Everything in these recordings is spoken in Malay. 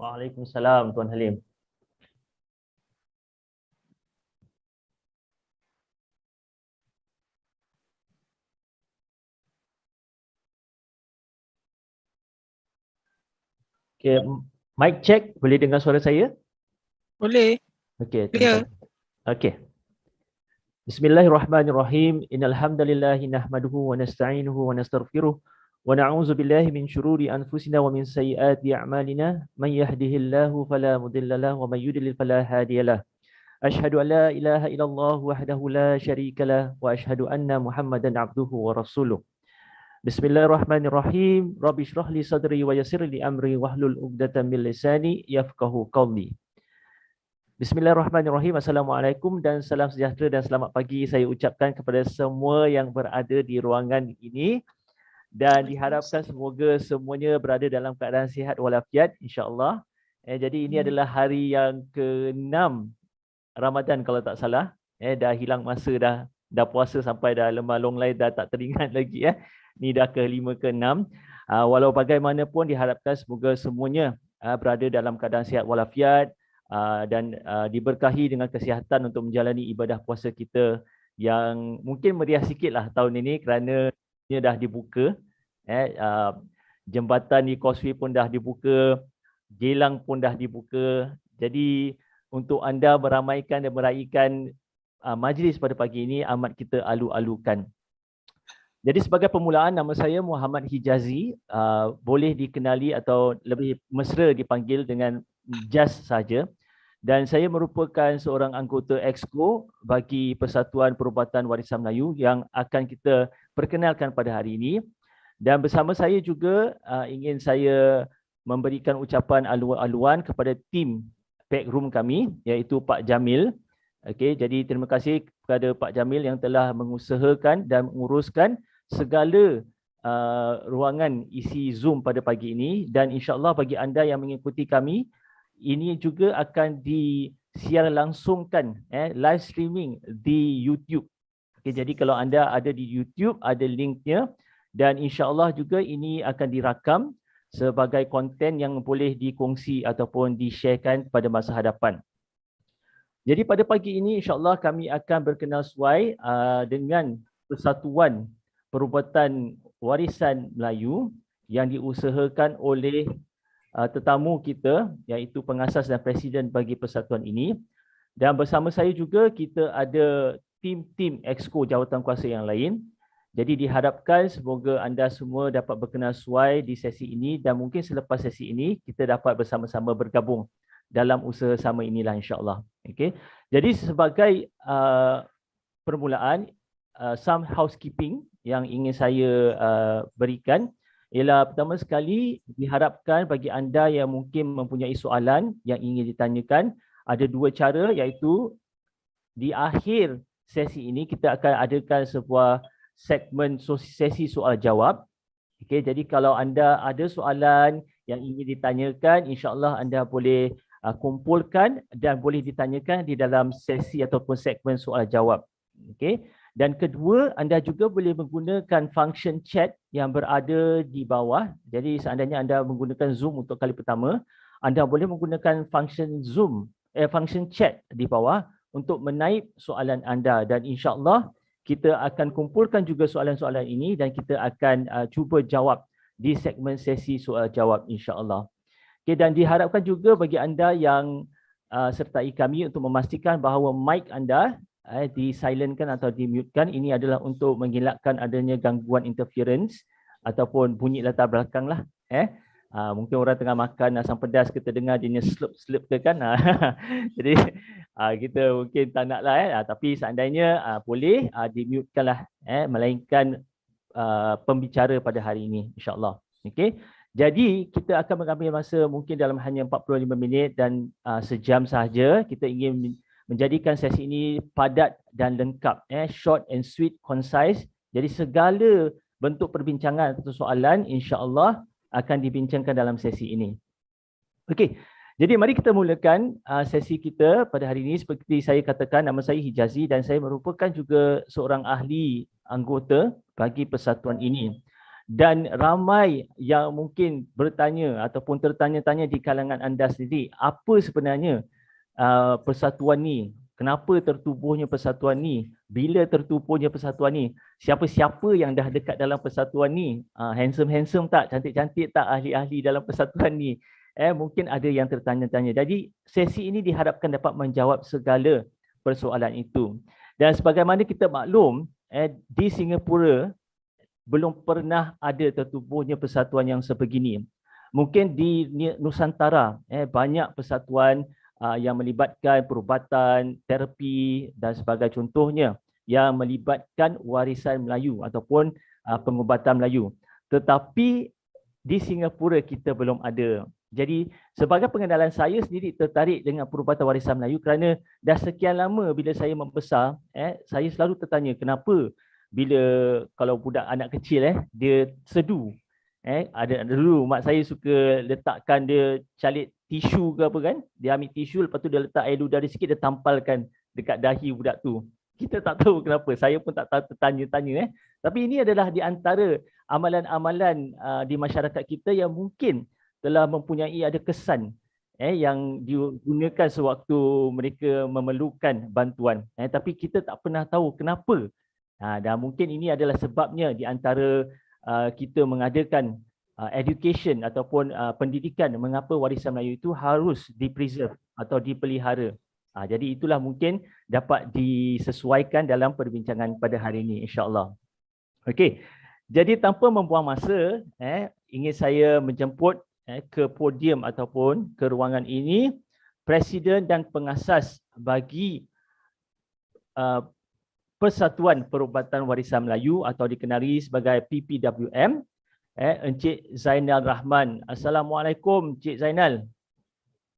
Waalaikumsalam Tuan Halim. Okay, mic check, boleh dengar suara saya? Boleh. Okey, Clear. okey. Bismillahirrahmanirrahim. Innal hamdalillahi nahmaduhu wa nasta'inuhu wa nastaghfiruh wa na'udzu billahi min syururi anfusina wa min sayyiati a'malina. May yahdihillahu fala mudhillalah wa may yudlil fala hadiyalah. Asyhadu an la ilaha illallah wahdahu la syarikalah wa asyhadu anna Muhammadan abduhu wa rasuluh. Bismillahirrahmanirrahim. Rabbi shrah li sadri wa yassir li amri wahlul 'uqdatam min lisani yafqahu qawli. Bismillahirrahmanirrahim. Assalamualaikum dan salam sejahtera dan selamat pagi saya ucapkan kepada semua yang berada di ruangan ini dan diharapkan semoga semuanya berada dalam keadaan sihat walafiat insya-Allah. Jadi ini adalah hari yang ke-6 Ramadan kalau tak salah. Dah hilang masa dah puasa sampai dah lemah long lai dah tak teringat lagi Ni dah ke-5 ke-6. Walau bagaimanapun diharapkan semoga semuanya berada dalam keadaan sihat walafiat dan diberkahi dengan kesihatan untuk menjalani ibadah puasa kita yang mungkin meriah sikitlah tahun ini kerana ia dah dibuka. Jembatan di Causeway pun dah dibuka, Geylang pun dah dibuka. Jadi untuk anda meramaikan dan meraihkan majlis pada pagi ini amat kita alu-alukan. Jadi sebagai permulaan, nama saya Muhammad Hijazi, boleh dikenali atau lebih mesra dipanggil dengan Jaz saja. Dan saya merupakan seorang anggota Exco bagi Persatuan Perubatan Warisan Melayu yang akan kita perkenalkan pada hari ini. Dan bersama saya juga ingin saya memberikan ucapan aluan kepada tim backroom kami iaitu Pak Jamil. Okey, jadi terima kasih kepada Pak Jamil yang telah mengusahakan dan menguruskan segala ruangan isi Zoom pada pagi ini dan insya-Allah bagi anda yang mengikuti kami ini juga akan disiar langsungkan live streaming di YouTube. Okey, jadi kalau anda ada di YouTube ada linknya dan insya-Allah juga ini akan dirakam sebagai konten yang boleh dikongsi ataupun di-sharekan pada masa hadapan. Jadi pada pagi ini insya-Allah kami akan berkenal sesuai dengan Persatuan Perubatan Warisan Melayu yang diusahakan oleh tetamu kita iaitu pengasas dan presiden bagi persatuan ini. Dan bersama saya juga kita ada tim-tim exco jawatankuasa yang lain. Jadi diharapkan semoga anda semua dapat berkenan sesuai di sesi ini dan mungkin selepas sesi ini kita dapat bersama-sama bergabung dalam usaha sama inilah insya-Allah. Okey. Jadi sebagai permulaan some housekeeping yang ingin saya berikan ialah pertama sekali diharapkan bagi anda yang mungkin mempunyai soalan yang ingin ditanyakan ada dua cara iaitu di akhir sesi ini kita akan adakan sebuah segmen sesi soal jawab. Okey, jadi kalau anda ada soalan yang ingin ditanyakan insya-Allah anda boleh kumpulkan dan boleh ditanyakan di dalam sesi ataupun segmen soal jawab. Okey. Dan kedua, anda juga boleh menggunakan function chat yang berada di bawah. Jadi seandainya anda menggunakan Zoom untuk kali pertama, anda boleh menggunakan function function chat di bawah untuk menaip soalan anda dan insya-Allah kita akan kumpulkan juga soalan-soalan ini dan kita akan cuba jawab di segmen sesi soal jawab insya-Allah. Okay, dan diharapkan juga bagi anda yang sertai kami untuk memastikan bahawa mic anda di-silentkan atau di-mutekan. Ini adalah untuk mengelakkan adanya gangguan interference ataupun bunyi latar belakang lah. Mungkin orang tengah makan asam pedas kita dengar dia slurp ke kan. Jadi kita mungkin tak nak lah. Tapi seandainya boleh di-mutekan lah. Melainkan pembicara pada hari ini insyaAllah. Okay. Jadi kita akan mengambil masa mungkin dalam hanya 45 minit dan sejam sahaja. Kita ingin menjadikan sesi ini padat dan lengkap, short and sweet, concise. Jadi segala bentuk perbincangan atau soalan insya-Allah akan dibincangkan dalam sesi ini. Okey. Jadi mari kita mulakan sesi kita pada hari ini. Seperti saya katakan, nama saya Hijazi dan saya merupakan juga seorang ahli anggota bagi persatuan ini. Dan ramai yang mungkin bertanya ataupun tertanya-tanya di kalangan anda sendiri, apa sebenarnya persatuan ni? Kenapa tertubuhnya persatuan ni? Bila tertubuhnya persatuan ni? Siapa-siapa yang dah dekat dalam persatuan ni? Handsome-handsome tak? Cantik-cantik tak ahli-ahli dalam persatuan ni? Mungkin ada yang tertanya-tanya. Jadi sesi ini diharapkan dapat menjawab segala persoalan itu. Dan sebagaimana kita maklum, di Singapura belum pernah ada tertubuhnya persatuan yang sebegini. Mungkin di Nusantara banyak persatuan yang melibatkan perubatan, terapi dan sebagai contohnya yang melibatkan warisan Melayu ataupun pengubatan Melayu. Tetapi di Singapura kita belum ada. Jadi sebagai pengenalan, saya sendiri tertarik dengan perubatan warisan Melayu kerana dah sekian lama bila saya membesar, saya selalu tertanya kenapa bila kalau budak anak kecil dia sedu. Ada dulu mak saya suka letakkan dia calit tisu ke apa kan. Dia ambil tisu, lepas tu dia letak air ludah sikit, dia tampalkan dekat dahi budak tu. Kita tak tahu kenapa. Saya pun tak tahu, tertanya-tanya. Tapi ini adalah di antara amalan-amalan di masyarakat kita yang mungkin telah mempunyai ada kesan yang digunakan sewaktu mereka memerlukan bantuan. Tapi kita tak pernah tahu kenapa. Dan mungkin ini adalah sebabnya di antara kita mengadakan education ataupun pendidikan mengapa warisan Melayu itu harus di-preserve atau dipelihara. Jadi itulah mungkin dapat disesuaikan dalam perbincangan pada hari ini, insya-Allah. Okey. Jadi tanpa membuang masa, ingin saya menjemput ke podium ataupun ke ruangan ini presiden dan pengasas bagi Persatuan Perubatan Warisan Melayu atau dikenali sebagai PPWM, Encik Zainal Rahman. Assalamualaikum Encik Zainal.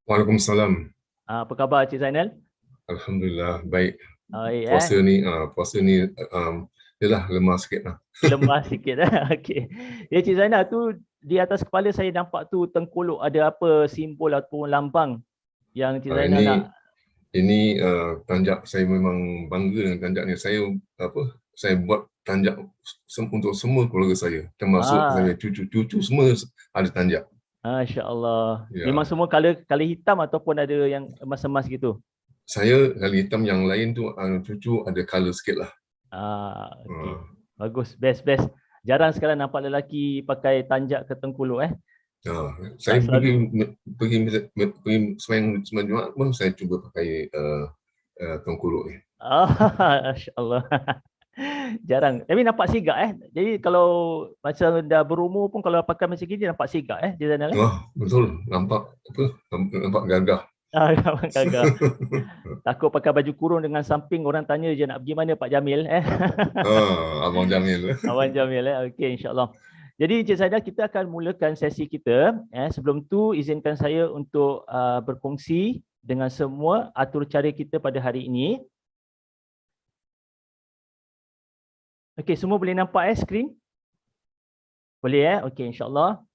Waalaikumsalam. Apa khabar Encik Zainal? Alhamdulillah baik. Puasa ni yalah lemah sikit lah. Lemah sikit okey. Ya Encik Zainal, tu di atas kepala saya nampak tu tengkolok, ada apa simbol ataupun lambang yang Encik Zainal nak? Ini tanjak, saya memang bangga dengan tanjak ni. Saya buat tanjak untuk semua keluarga saya, termasuk saya cucu-cucu semua ada tanjak. Masya-Allah. Ya. Memang semua color hitam ataupun ada yang emas-emas gitu? Saya color hitam, yang lain tu cucu ada color sikit lah. Okay. Bagus, best. Jarang sekarang nampak lelaki pakai tanjak ke tengkolok Saya pergi sembahyang Jumaat pun saya cuba pakai tengkolok ni. Masya-Allah. Jarang. Tapi nampak sigap Jadi kalau macam dah berumur pun kalau pakai macam gini nampak sigap di sana betul. Nampak gagah. Nampak gagah. Takut pakai baju kurung dengan samping orang tanya je nak pergi mana Pak Jamil Abang Jamil. Abang Jamil Okey, insya-Allah. Jadi Encik Zainal, kita akan mulakan sesi kita. Sebelum tu izinkan saya untuk berkongsi dengan semua atur cara kita pada hari ini. Okey, semua boleh nampak skrin? Boleh Okey, insya-Allah.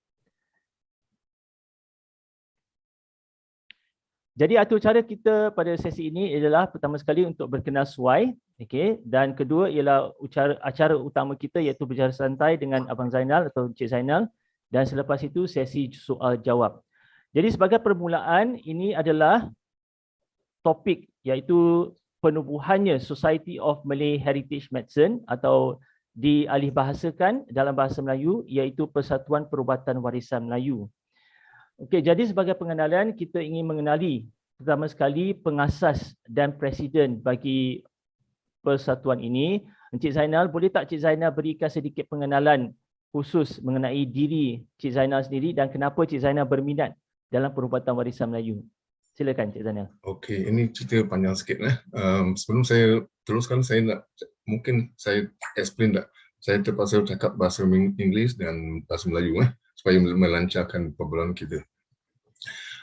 Jadi atur cara kita pada sesi ini adalah pertama sekali untuk berkenal suai, okey, dan kedua ialah acara utama kita iaitu Bicara santai dengan Abang Zainal atau Encik Zainal, dan selepas itu sesi soal jawab. Jadi sebagai permulaan, ini adalah topik iaitu penubuhannya Society of Malay Heritage Medicine atau dialihbahasakan dalam bahasa Melayu iaitu Persatuan Perubatan Warisan Melayu. Okey, jadi sebagai pengenalan kita ingin mengenali pertama sekali pengasas dan presiden bagi persatuan ini. Encik Zainal, boleh tak Encik Zainal berikan sedikit pengenalan khusus mengenai diri Encik Zainal sendiri dan kenapa Encik Zainal berminat dalam perubatan warisan Melayu? Silakan Encik Zainal. Okey, ini cerita panjang sikit sebelum saya teruskan, mungkin saya explain tak. Saya terpaksa cakap bahasa Inggeris dan bahasa Melayu supaya melancarkan perbualan kita.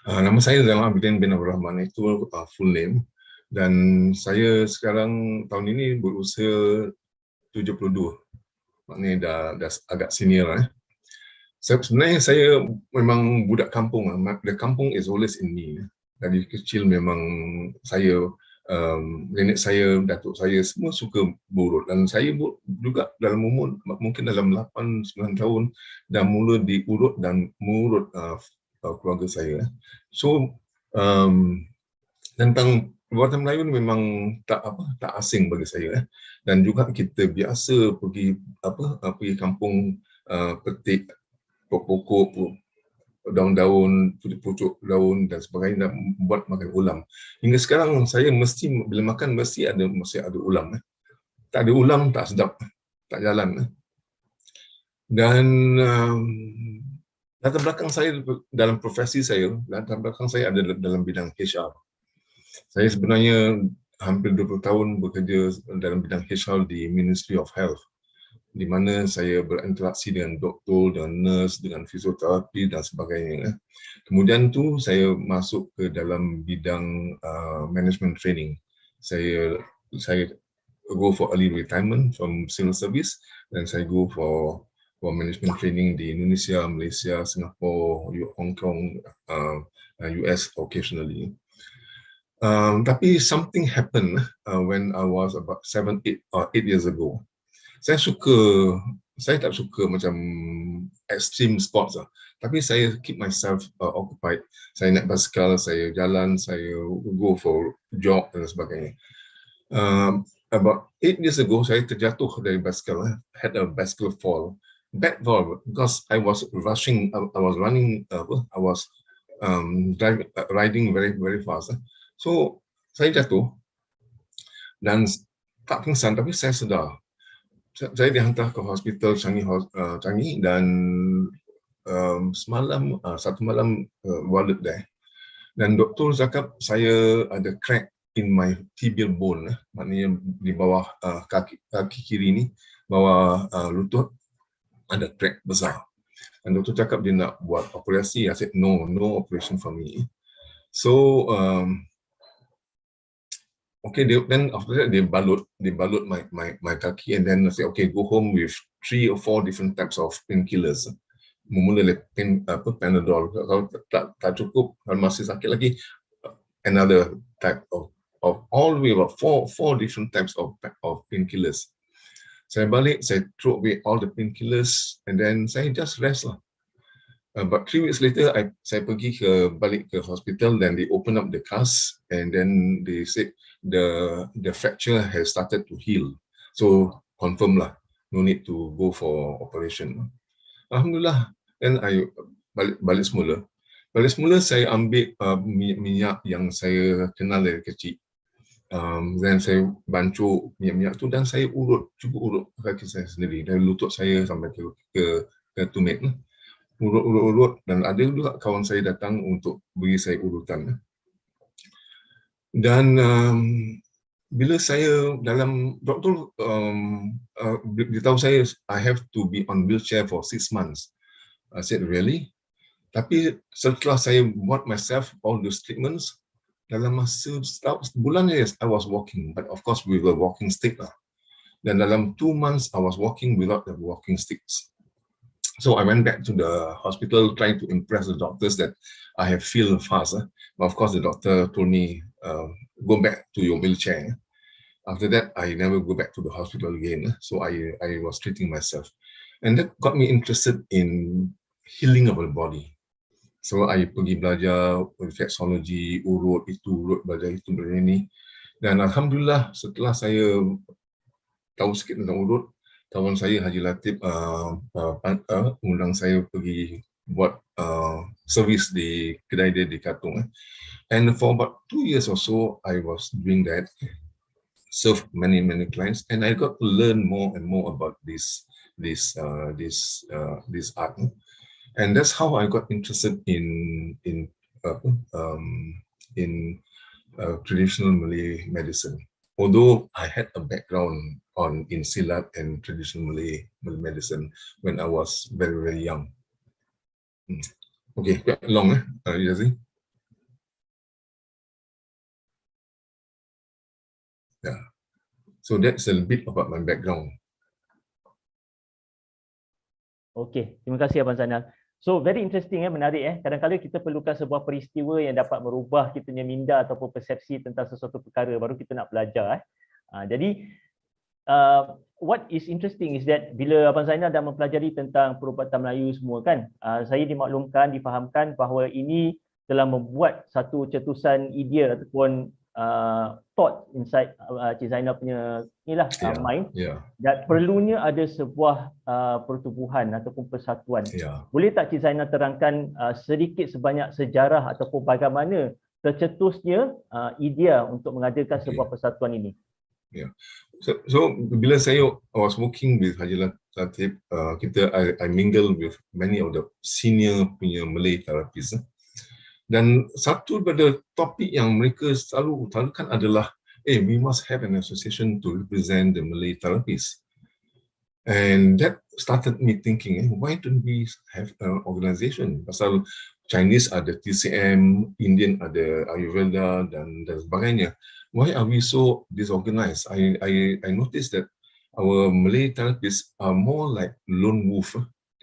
Nama saya adalah Abidin bin Abdul Rahman, itu full name, dan saya sekarang tahun ini berusia 72. Maknanya dah agak senior Sebenarnya saya memang budak kampung. The kampung is always in me. Dari kecil memang saya Nenek saya, datuk saya semua suka berurut, dan saya juga dalam umur mungkin dalam 8-9 tahun dah mula diurut dan mengurut keluarga saya. So tentang perubatan Melayu memang tak asing bagi saya, dan juga kita biasa pergi kampung petik pokok-pokok, daun-daun, pucuk daun dan sebagainya, dan buat makan ulam. Hingga sekarang saya mesti bila makan mesti ada ulam. Tak ada ulam tak sedap, tak jalan. Dan latar belakang saya dalam profesi saya, latar belakang saya ada dalam bidang HR. Saya sebenarnya hampir 20 tahun bekerja dalam bidang HR di Ministry of Health, di mana saya berinteraksi dengan doktor, dengan nurse, dengan fisioterapi dan sebagainya. Kemudian tu saya masuk ke dalam bidang management training. Saya go for early retirement from civil service, dan saya go for management training di Indonesia, Malaysia, Singapura, Hong Kong, US occasionally. Tapi something happened when I was about 8 years ago. Saya tak suka macam extreme sports lah. Tapi saya keep myself occupied. Saya naik basikal, saya jalan, saya go for jog dan sebagainya. About 8 years ago, saya terjatuh dari basikal, had a bicycle fall. Bad fall because I was rushing, I was running, I was riding very, very fast. So, saya jatuh dan tak pingsan, tapi saya sedar. Saya dihantar ke hospital Changi, dan satu malam warded there. Dan doktor cakap saya ada crack in my tibial bone, maknanya di bawah kaki kiri ni, bawah lutut ada crack besar. Dan doktor cakap dia nak buat operasi. I said no operation for me. So okay, then after that they balut my kaki, and then I say okay, go home with 3 or 4 different types of painkillers. Memula Panadol, kalau tak cukup, kalau masih sakit lagi, another type of all the way about 4 different types of painkillers. Saya balik, saya throw away all the painkillers, and then saya just rest lah. But 3 weeks later, saya pergi balik ke hospital, then they open up the cast, and then they said the fracture has started to heal. So confirm lah, no need to go for operation. Alhamdulillah, then I balik semula. Balik semula saya ambil minyak yang saya kenal dari kecil. Dan saya bancuh minyak tu, dan saya cuba urut kaki saya sendiri, dari lutut saya sampai ke tumit. Urut, dan ada juga kawan saya datang untuk beri saya urutan. Dan bila saya dalam doktor beritahu saya I have to be on wheelchair for 6 months. I said really? Tapi setelah saya buat myself all those treatments, dalam masa bulan yes, I was walking, but of course with a walking stick lah. Dan dalam 2 months I was walking without the walking sticks. So I went back to the hospital trying to impress the doctors that I have feel fast. But of course the doctor told me, go back to your wheelchair. After that, I never go back to the hospital again. So I was treating myself. And that got me interested in healing of the body. So I pergi belajar reflexology, urut itu, belajar itu, belajar ini. Dan Alhamdulillah, setelah saya tahu sikit tentang urut, kawan saya Haji Latif undang saya pergi buat servis di kedai dia di Katong. And for about 2 years or so, I was doing that, served many clients, and I got to learn more and more about this art. And that's how I got interested in traditional Malay medicine. Although I had a background in silat and traditional Malay medicine when I was very, very young. Okay, quite long, Yazi? Yeah. So that's a bit about my background. Okey, terima kasih Abang Zainal. So very interesting, menarik. Kadang-kadang kita perlukan sebuah peristiwa yang dapat merubah kita punya minda ataupun persepsi tentang sesuatu perkara, baru kita nak belajar. Jadi what is interesting is that bila Abang Zainal dah mempelajari tentang perubatan Melayu semua kan, saya dimaklumkan, difahamkan bahawa ini telah membuat satu cetusan idea ataupun thought inside Encik Zainal punya mind, dan perlunya ada sebuah pertubuhan ataupun persatuan. Boleh tak Encik Zainal terangkan sedikit sebanyak sejarah ataupun bagaimana tercetusnya idea untuk mengadakan sebuah persatuan ini? So bila saya was working with Haji Latif, I mingle with many of the senior punya Malay therapists. Dan satu pada topik yang mereka selalu utarakan adalah, we must have an association to represent the Malay therapists. And that started me thinking, why don't we have an organization? Pasal Chinese ada TCM, Indian ada Ayurveda dan sebagainya. Why are we so disorganized? I noticed that our Malay therapists are more like lone wolf.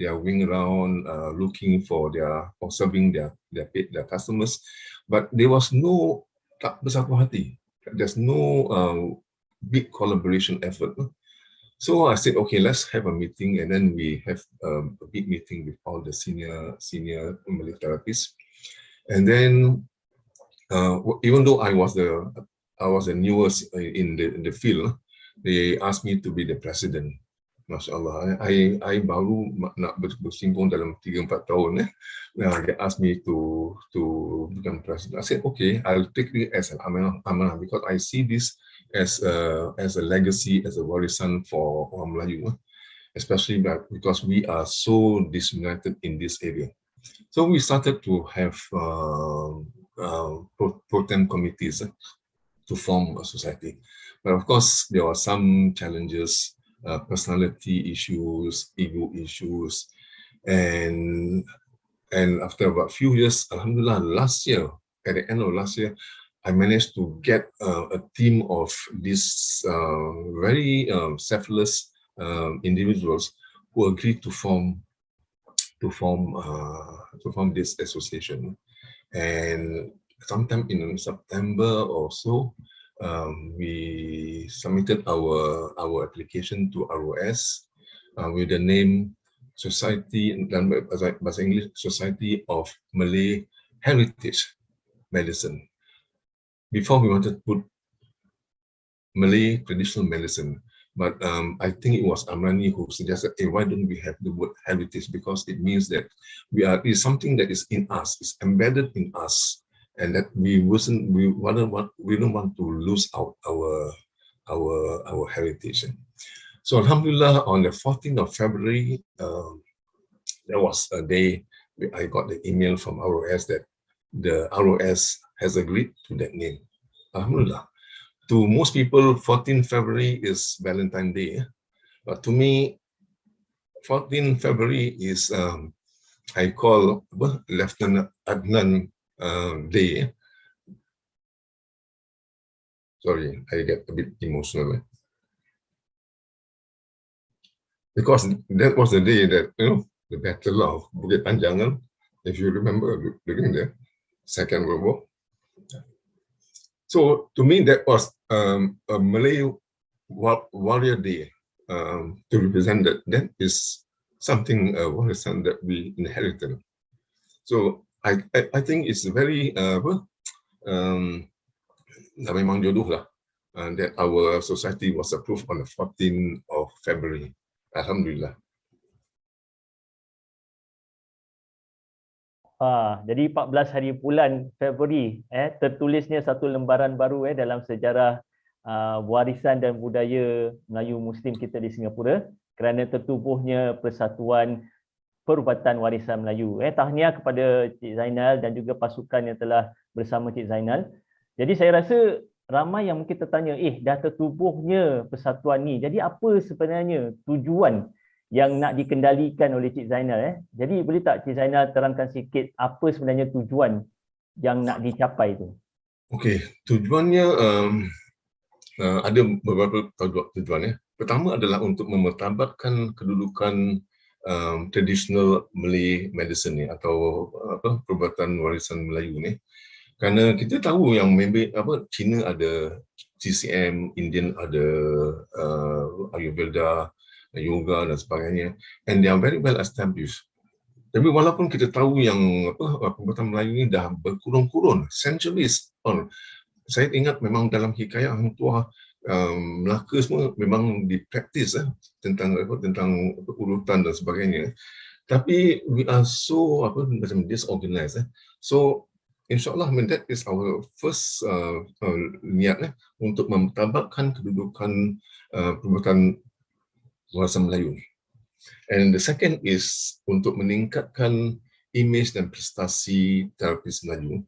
They are wing around looking for serving their customers, but there was no tak bersatu hati. There's no big collaboration effort. So I said, okay, let's have a meeting, and then we have a big meeting with all the senior Malay therapists. And then, even though I was the newest in the field, they asked me to be the president. Masya Allah, I baru nak bersinggung dalam 3-4 tahun. They asked me to become president. I said, okay, I'll take it as an amanah because I see this as a legacy, as a warisan for orang Melayu, especially because we are so disunited in this area. So we started to have pro-tem committees to form a society. But of course, there are some challenges, personality issues, ego issues, and after about a few years, alhamdulillah, last year, at the end of last year, I managed to get a team of these very selfless individuals who agreed to form this association. And sometime in September or so, we submitted our application to ROS with the name Society, bahasa English, Society of Malay Heritage Medicine. Before we wanted to put Malay traditional medicine, but I think it was Amrani who suggested, hey, why don't we have the word heritage, because it means that it's something that is in us, it's embedded in us, and that we don't want to lose out our heritage. So alhamdulillah, on the 14th of February, there was a day I got the email from ROS that the ROS has agreed to that name. Alhamdulillah. To most people, 14 February is Valentine's Day. But to me, 14 February is, I call Lieutenant Adnan Day. Sorry, I get a bit emotional. Because that was the day that, the Battle of Bukit Panjang, if you remember, during the Second World War. So to me, that was a Malay warrior day to represent that. That is something that we inherited. So I think it's very memang jodoh lah, that our society was approved on the 14th of February. Alhamdulillah. Jadi 14 hari bulan Februari tertulisnya satu lembaran baru dalam sejarah warisan dan budaya Melayu Muslim kita di Singapura, kerana tertubuhnya Persatuan Perubatan Warisan Melayu. Tahniah kepada Encik Zainal dan juga pasukan yang telah bersama Encik Zainal. Jadi saya rasa ramai yang mungkin tertanya, dah tertubuhnya persatuan ni, jadi apa sebenarnya tujuan yang nak dikendalikan oleh Encik Zainal? Jadi boleh tak Encik Zainal terangkan sikit apa sebenarnya tujuan yang nak dicapai tu? Okey, tujuannya ada beberapa tujuan. Pertama adalah untuk memertabatkan kedudukan traditional Malay medicine ni, atau perubatan warisan Melayu ni. Kerana kita tahu yang China ada TCM, Indian ada Ayurveda, yoga dan sebagainya, and they are very well established. Tapi walaupun kita tahu yang perubatan Melayu ni dah berkurun-kurun, centuries on. Saya ingat memang dalam hikayat Hang Tuah, Melaka semua memang dipraktis tentang urutan dan sebagainya. Tapi we are so macam disorganized. So InsyaAllah, that is our first niat untuk mentabakkan kedudukan perubatan warisan Melayu. And the second is untuk meningkatkan imej dan prestasi terapis Melayu.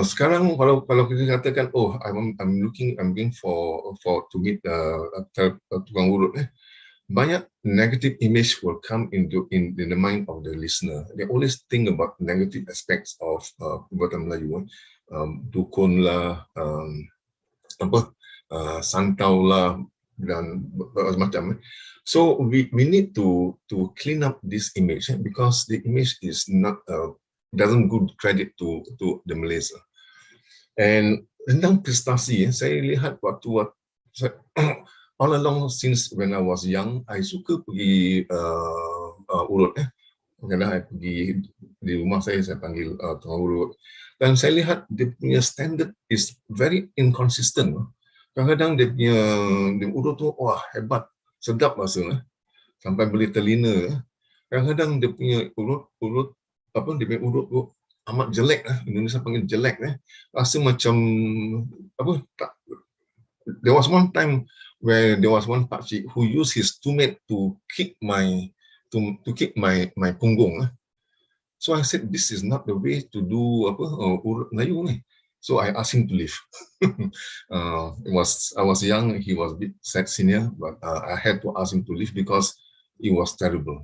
Sekarang kalau kita katakan, I'm going for to meet tukang urut, banyak negative image will come in the mind of the listener. They always think about negative aspects of perubatan Melayu. Dukun lah, santau lah, dan macam. So we need to clean up this image because the image is not doesn't good credit to the Malays. And tentang prestasi, saya lihat waktu all along since when I was young, I suka pergi urut. Kadang-kadang I pergi di rumah saya panggil tukang urut. Dan saya lihat dia punya standard is very inconsistent. Kadang-kadang dia urut tu, wah hebat, sedap rasa. Sampai beli telina. Kadang-kadang dia punya urut tu amat jelek. Indonesia panggil jelek. Rasa macam, there was one time where there was one pakcik who used his tumit to kick my punggung. So I said, this is not the way to do urut Melayu ni. So I asked him to leave. I was young, he was a bit senior, but I had to ask him to leave because it was terrible.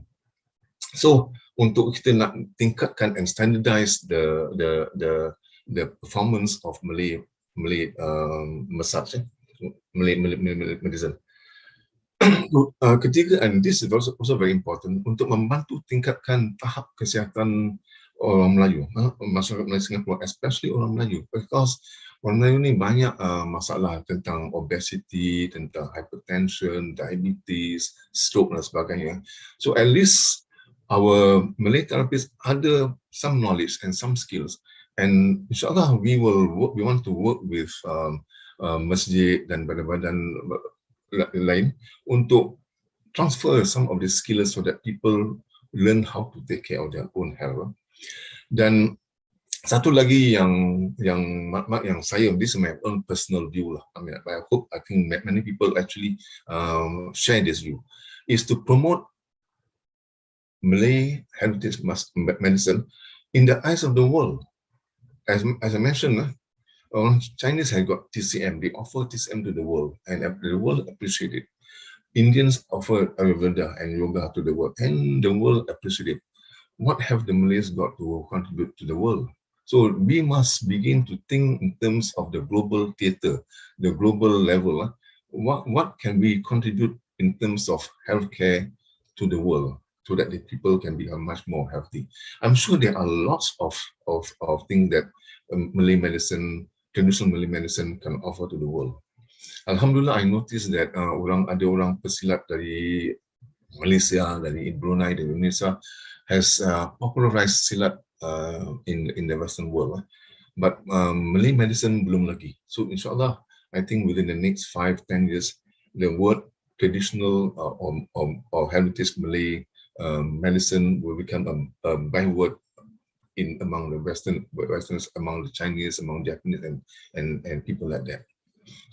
So untuk kita nak tingkatkan and standardize the performance of Malay massage, Malay medicine. Ketiga, and this is also very important, untuk membantu tingkatkan tahap kesihatan orang Melayu, masyarakat Melayu Singapura, especially orang Melayu, because orang Melayu ni banyak masalah tentang obesity, tentang hypertension, diabetes, stroke dan sebagainya. So at least our Malay therapists ada some knowledge and some skills, and insyaAllah we want to work with masjid dan badan-badan lain untuk transfer some of the skills so that people learn how to take care of their own health. Dan satu lagi yang saya, this is my own personal view lah. I think many people actually share this view, is to promote Malay Heritage Medicine in the eyes of the world. As I mentioned, Chinese have got TCM. They offer TCM to the world, and the world appreciate it. Indians offer Ayurveda and yoga to the world, and the world appreciate it. What have the Malays got to contribute to the world? So we must begin to think in terms of the global theatre, the global level. What can we contribute in terms of healthcare to the world, so that the people can be much more healthy? I'm sure there are lots of things that Malay medicine, traditional Malay medicine can offer to the world. Alhamdulillah, I noticed that ada orang pesilat dari Malaysia, dari Brunei, dari Indonesia has popularized silat in the Western world. But Malay medicine belum lagi. So insyaAllah, I think within the next 5-10 years, the word traditional or heritage Malay medicine will become a byword among the Westerners, among the Chinese, among Japanese, and people like that.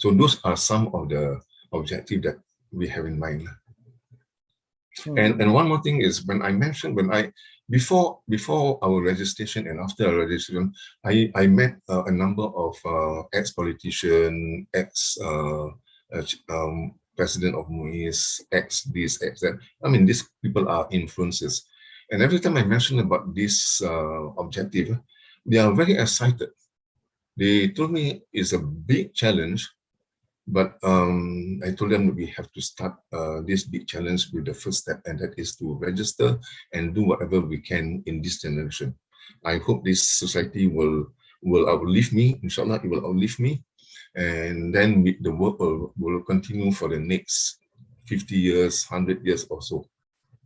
So those are some of the objectives that we have in mind. And one more thing is, before our registration and after our registration, I met a number of ex-politician, president of MUIS, ex-this, ex-that. I mean, these people are influencers. And every time I mention about this objective, they are very excited. They told me it's a big challenge, But I told them that we have to start this big challenge with the first step, and that is to register and do whatever we can in this generation. I hope this society will outlive me. Inshallah, it will outlive me, and then the work will continue for the next 50 years, 100 years or so.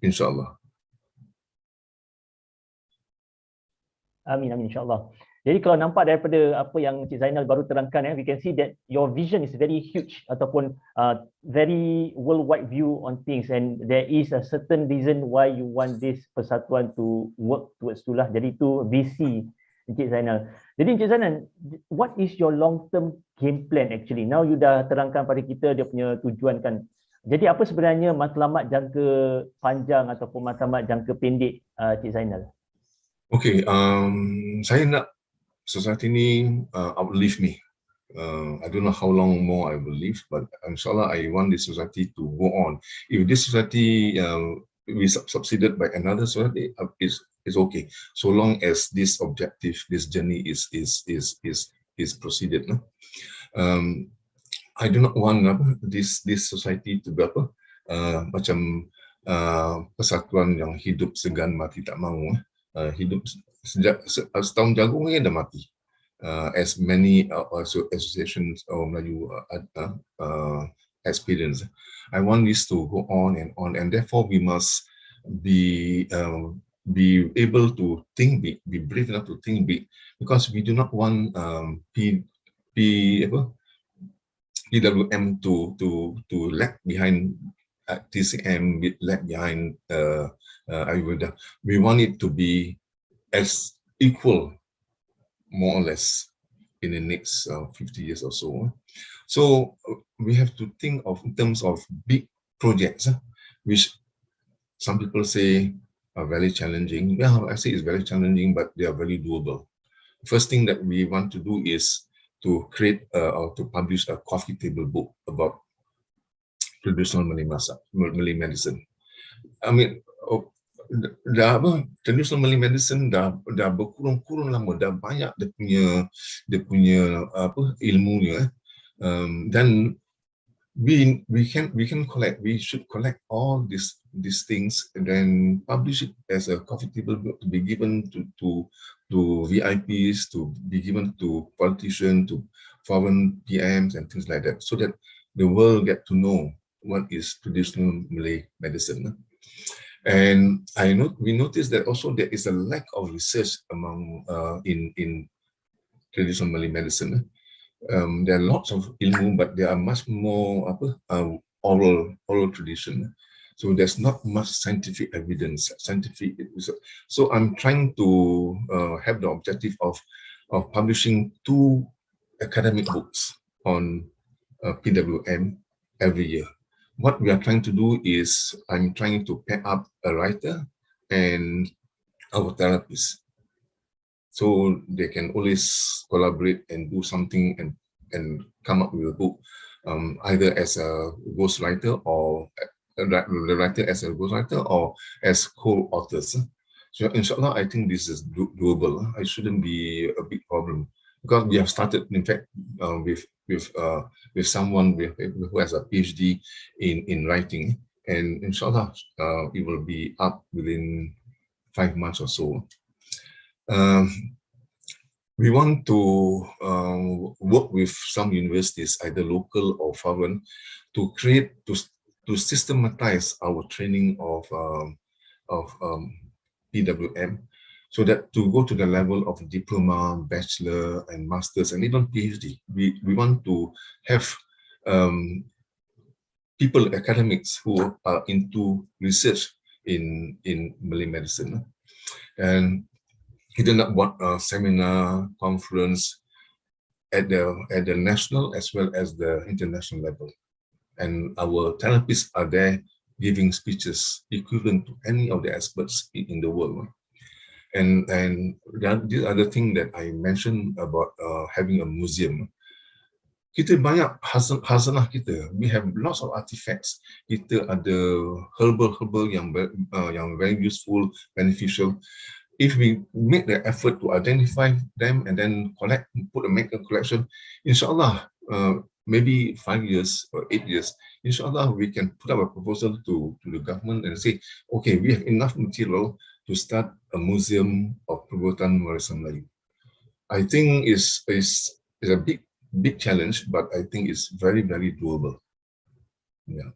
Inshallah. Amin, amin, insyaAllah. Jadi kalau nampak daripada apa yang Encik Zainal baru terangkan, we can see that your vision is very huge ataupun very worldwide view on things, and there is a certain reason why you want this persatuan to work towards itulah. Jadi itu visi Encik Zainal. Jadi Encik Zainal, what is your long term game plan actually? Now you dah terangkan pada kita dia punya tujuan kan. Jadi apa sebenarnya matlamat jangka panjang ataupun matlamat jangka pendek Encik Zainal? Okay, saya nak society ini outlive me. I don't know how long more I will live, but inshallah I want this society to go on. If this society we succeeded by another society, is okay. So long as this objective, this journey is proceeded. No? I do not want this society to be macam persatuan yang hidup segan mati tak mahu. Hidup sejak setahun jagung dah mati. As many associations or Melayu experience. I want this to go on, and therefore we must be able to think big, be brave enough to think big, because we do not want PWM to lag behind TCM, lag behind Ayurveda. We want it to be as equal, more or less, in the next 50 years or so. So we have to think of in terms of big projects, which some people say are very challenging. Yeah, I say it's very challenging, but they are very doable. First thing that we want to do is to create or to publish a coffee table book about traditional Malay medicine. I mean, traditional Malay medicine dah berkurung lama, dah banyak dia punya ilmunya. Then we can collect. We should collect all these things and then publish it as a coffee table book to be given to VIPs, to be given to politicians, to foreign PMs and things like that, so that the world get to know what is traditional Malay medicine. And we noticed that also there is a lack of research among in traditional Malay medicine. There are lots of ilmu, but there are much more oral tradition. So there's not much scientific evidence, scientific research. So I'm trying to have the objective of publishing 2 academic books on PWM every year. What we are trying to do is I'm trying to pair up a writer and our therapist, so they can always collaborate and do something and come up with a book, either as a ghostwriter or the writer as a ghostwriter or as co-authors. So inshallah, I think this is doable. It shouldn't be a big problem, because we have started, in fact, with someone who has a PhD in writing, and inshallah it will be up within 5 months or so. We want to work with some universities, either local or foreign, to create to systematize our training of PWM, so that to go to the level of diploma, bachelor, and masters, and even PhD, we want to have people, academics, who are into research in Malay medicine. And kita nak buat seminar, conference at the national as well as the international level, and our therapists are there giving speeches equivalent to any of the experts in the world. And the other thing that I mentioned about having a museum. Kita banyak hazanah kita. We have lots of artifacts. Kita ada herbal yang very useful, beneficial. If we make the effort to identify them and then make a collection, inshallah, maybe 5 years or 8 years, inshallah, we can put up a proposal to the government and say, okay, we have enough material to start a museum of Perubatan Warisan Melayu. I think is a big challenge, but I think it's very, very doable. Yeah.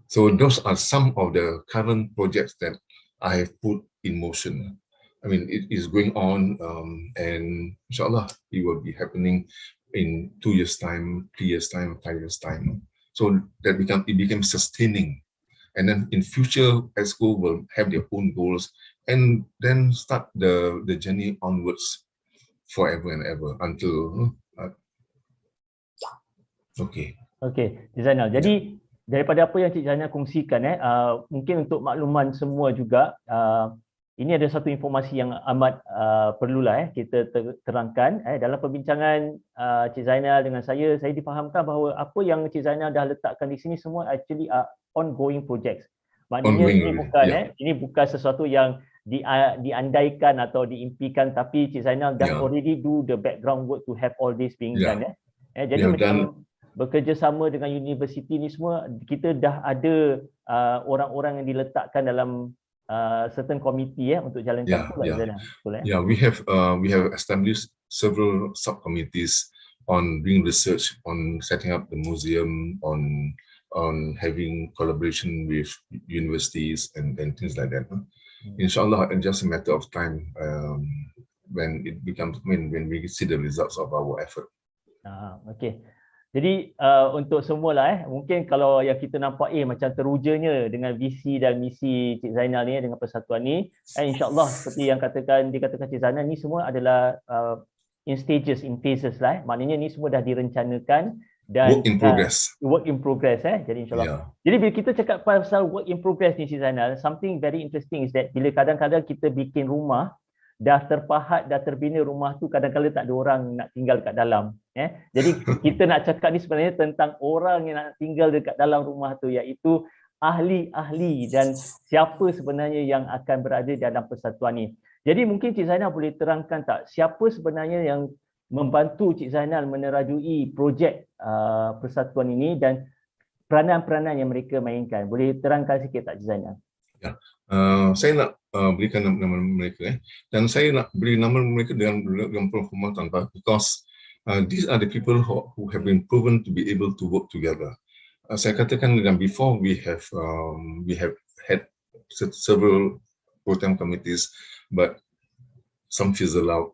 So those are some of the current projects that I have put in motion. I mean, it is going on, and inshallah, it will be happening in 2 years' time, 3 years' time, 5 years' time. So that it became sustaining. And then in future, ESCO will have their own goals and then start the journey onwards forever and ever until okay. Okey, Cik Zainal. Jadi daripada apa yang Cik Zainal kongsikan, mungkin untuk makluman semua juga, ini ada satu informasi yang amat perlulah kita terangkan. Dalam perbincangan Cik Zainal dengan saya difahamkan bahawa apa yang Cik Zainal dah letakkan di sini semua actually are ongoing projects. Maknanya ini bukan sesuatu yang diandaikan atau diimpikan, tapi Cik Zainal dah already do the background work to have all this being done. Jadi macam bekerjasama dengan universiti ni semua, kita dah ada orang-orang yang diletakkan dalam certain committee untuk jalankan. Yeah, we have established several subcommittees on doing research, on setting up the museum, on having collaboration with universities and things like that. Inshallah, it's just a matter of time when we see the results of our effort. Okay. Jadi untuk semualah mungkin kalau yang kita nampak macam terujanya dengan visi dan misi Cik Zainal ni dengan persatuan ni, insya-Allah seperti yang dikatakan Cik Zainal ni semua adalah in stages, in phases lah. Maknanya ni semua dah direncanakan dan work in progress. Jadi insya-Allah. Jadi bila kita cakap pasal work in progress ni Cik Zainal, something very interesting is that bila kadang-kadang kita bikin rumah dah terpahat, dah terbina rumah tu, kadang-kadang tak ada orang nak tinggal dekat dalam. Jadi kita nak cakap ni sebenarnya tentang orang yang nak tinggal dekat dalam rumah tu, iaitu ahli-ahli dan siapa sebenarnya yang akan berada dalam persatuan ni. Jadi mungkin Cik Zainal boleh terangkan tak, siapa sebenarnya yang membantu Cik Zainal menerajui projek persatuan ini dan peranan-peranan yang mereka mainkan. Boleh terangkan sikit tak Cik Zainal? Ya. Saya nak berikan nama mereka dan saya nak beri nama mereka dengan penghormatan, because these are the people who have been proven to be able to work together. Saya katakan dengan before we have had several program committees, but some fizzle out,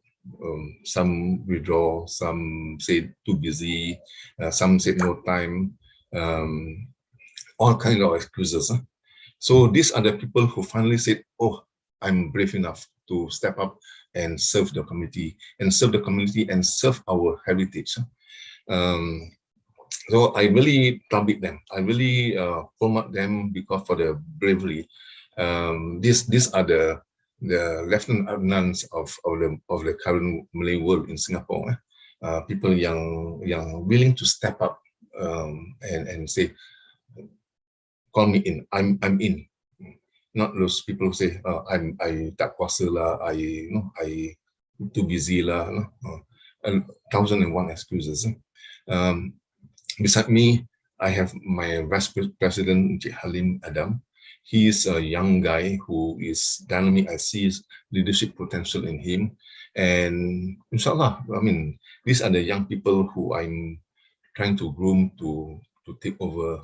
some withdraw, some say too busy, some say no time, all kind of excuses. So these are the people who finally said, oh, I'm brave enough to step up and serve the community and serve our heritage. So I really public them. I really promote them because for the bravery. These are the lieutenants of the current Malay world in Singapore. People yang willing to step up and say, call me in. I'm in. Not those people who say I tak kuasa lah, I too busy lah. 1,001 excuses. Beside me, I have my Vice President Encik Adam. He is a young guy who is dynamic. I see his leadership potential in him, and inshallah, I mean, these are the young people who I'm trying to groom to take over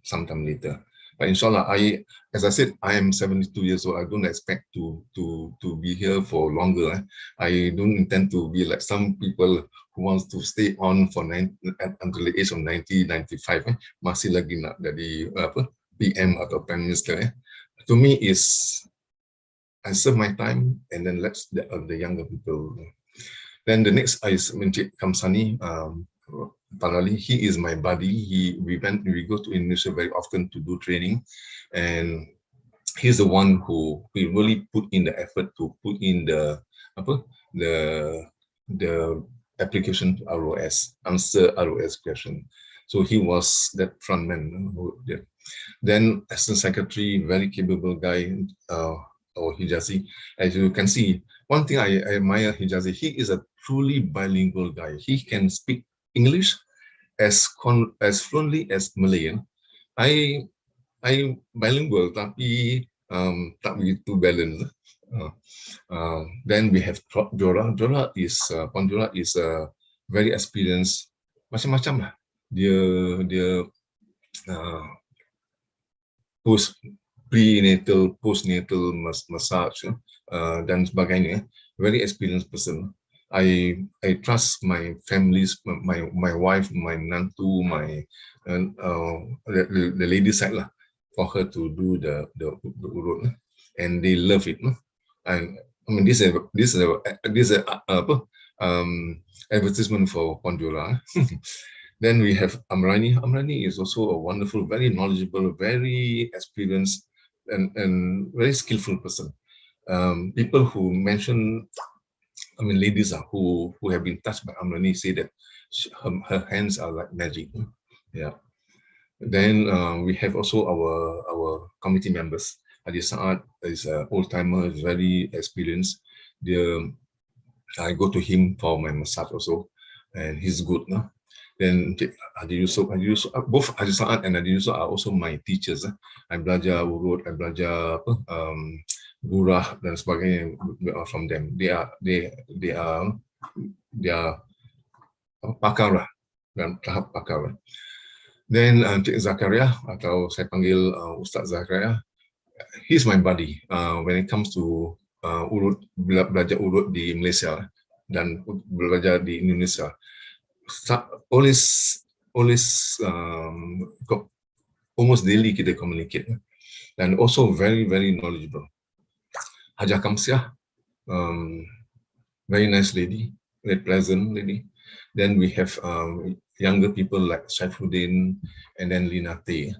sometime later. But inshallah, as I said, I am 72 years old. I don't expect to be here for longer. I don't intend to be like some people who wants to stay on for until the age of 90, 95. Masih lagi nak jadi PM atau Prime Minister. To me is I serve my time and then let the younger people. Then the next is Encik Kamsani. Parali, he is my buddy. We go to Indonesia very often to do training, and he's the one who we really put in the effort to put in the application to ROS, answer ROS question. So he was that front man. Then Assistant Secretary, very capable guy, or Hijazi. As you can see, one thing I admire Hijazi, he is a truly bilingual guy. He can speak English as fluently as Malay. I bilingual tapi tak begitu balance. Then we have Jora. Jora is Ponjora is very experienced, macam-macam lah. Dia prenatal, postnatal massage dan sebagainya. Very experienced person. I trust my families, my wife, my nantu, my the lady side lah, for her to do the urut, and they love it. And I mean, this is advertisement for Ponjora. Then we have Amrani. Amrani is also a wonderful, very knowledgeable, very experienced, and very skillful person. People who mention, I mean, ladies who have been touched by Amrani say that her hands are like magic. Yeah. Then we have also our committee members. Adi Saad is an old timer, very experienced. I go to him for my massage also, and he's good. No? Then Adi Yusuf, both Adi Saad and Adi Yusuf are also my teachers. I belajar urut, I belajar gurah dan sebagainya from them. They are pakar lah, dan tahap pakar lah. Then Encik Zakaria, atau saya panggil Ustaz Zakaria, he's my buddy when it comes to urut, belajar urut di Malaysia dan belajar di Indonesia. Almost daily kita communicate, and also very knowledgeable. Hajah Kamsiah, very nice lady, very pleasant lady. Then we have younger people like Saifuddin and then Lina Tay,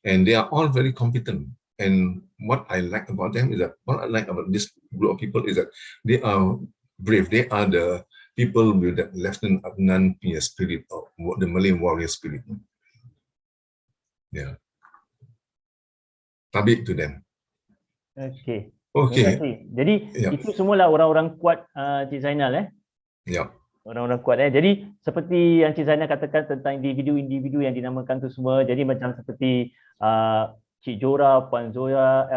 and they are all very competent. And what I like about them is that, what I like about this group of people is that they are brave. They are the people with the Lieutenant Adnan spirit, or the Malay warrior spirit. Yeah. Tabik to them. Okay. Okay. Terima kasih. Jadi itu semualah orang-orang kuat Encik Zainal Ya. Orang-orang kuat Jadi seperti yang Encik Zainal katakan tentang individu-individu yang dinamakan tu semua. Jadi macam seperti Cik Jora, Puan Jora,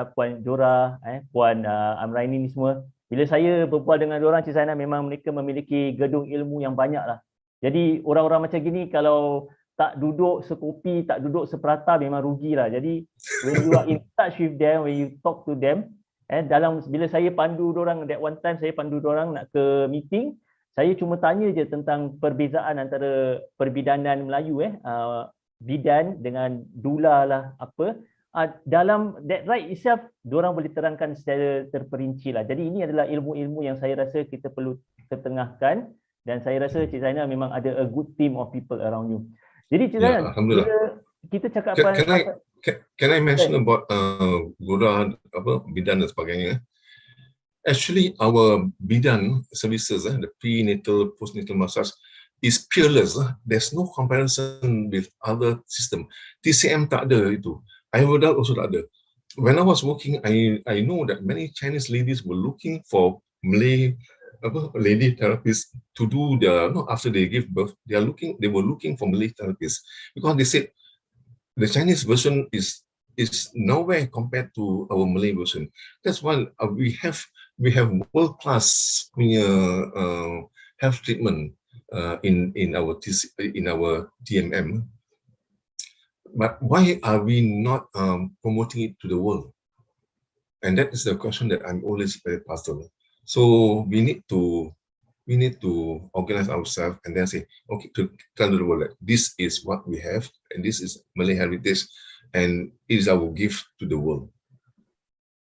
Puan Amraini ni semua. Bila saya berbual dengan orang Encik Zainal, memang mereka memiliki gedung ilmu yang banyak lah. Jadi orang-orang macam gini kalau tak duduk sekopi, tak duduk seperata, memang rugilah. Jadi when you are in touch with them, when you talk to them, bila saya pandu dorang, that one time saya pandu dorang nak ke meeting, saya cuma tanya je tentang perbezaan antara perbidanan Melayu bidan dengan dula lah apa. Dalam that right itself, dorang boleh terangkan secara terperinci lah. Jadi ini adalah ilmu-ilmu yang saya rasa kita perlu ketengahkan, dan saya rasa Cik Zainal memang ada a good team of people around you. Jadi Cik Zainal, kita cakap Can I mention about Gura, bidan dan sebagainya? Actually, our bidan services, the prenatal, postnatal massage, is peerless. There's no comparison with other system. TCM tak ada itu. Ayurveda also tak ada. When I was working, I know that many Chinese ladies were looking for Malay lady therapists to do after they give birth. They were looking for Malay therapists because they said the Chinese version is nowhere compared to our Malay version. That's why we have world-class health treatment in our TMM. But why are we not promoting it to the world? And that is the question that I'm always very puzzled. So we need to organize ourselves and then say, okay, to tell the world that this is what we have, and this is Malay heritage, and it is our gift to the world.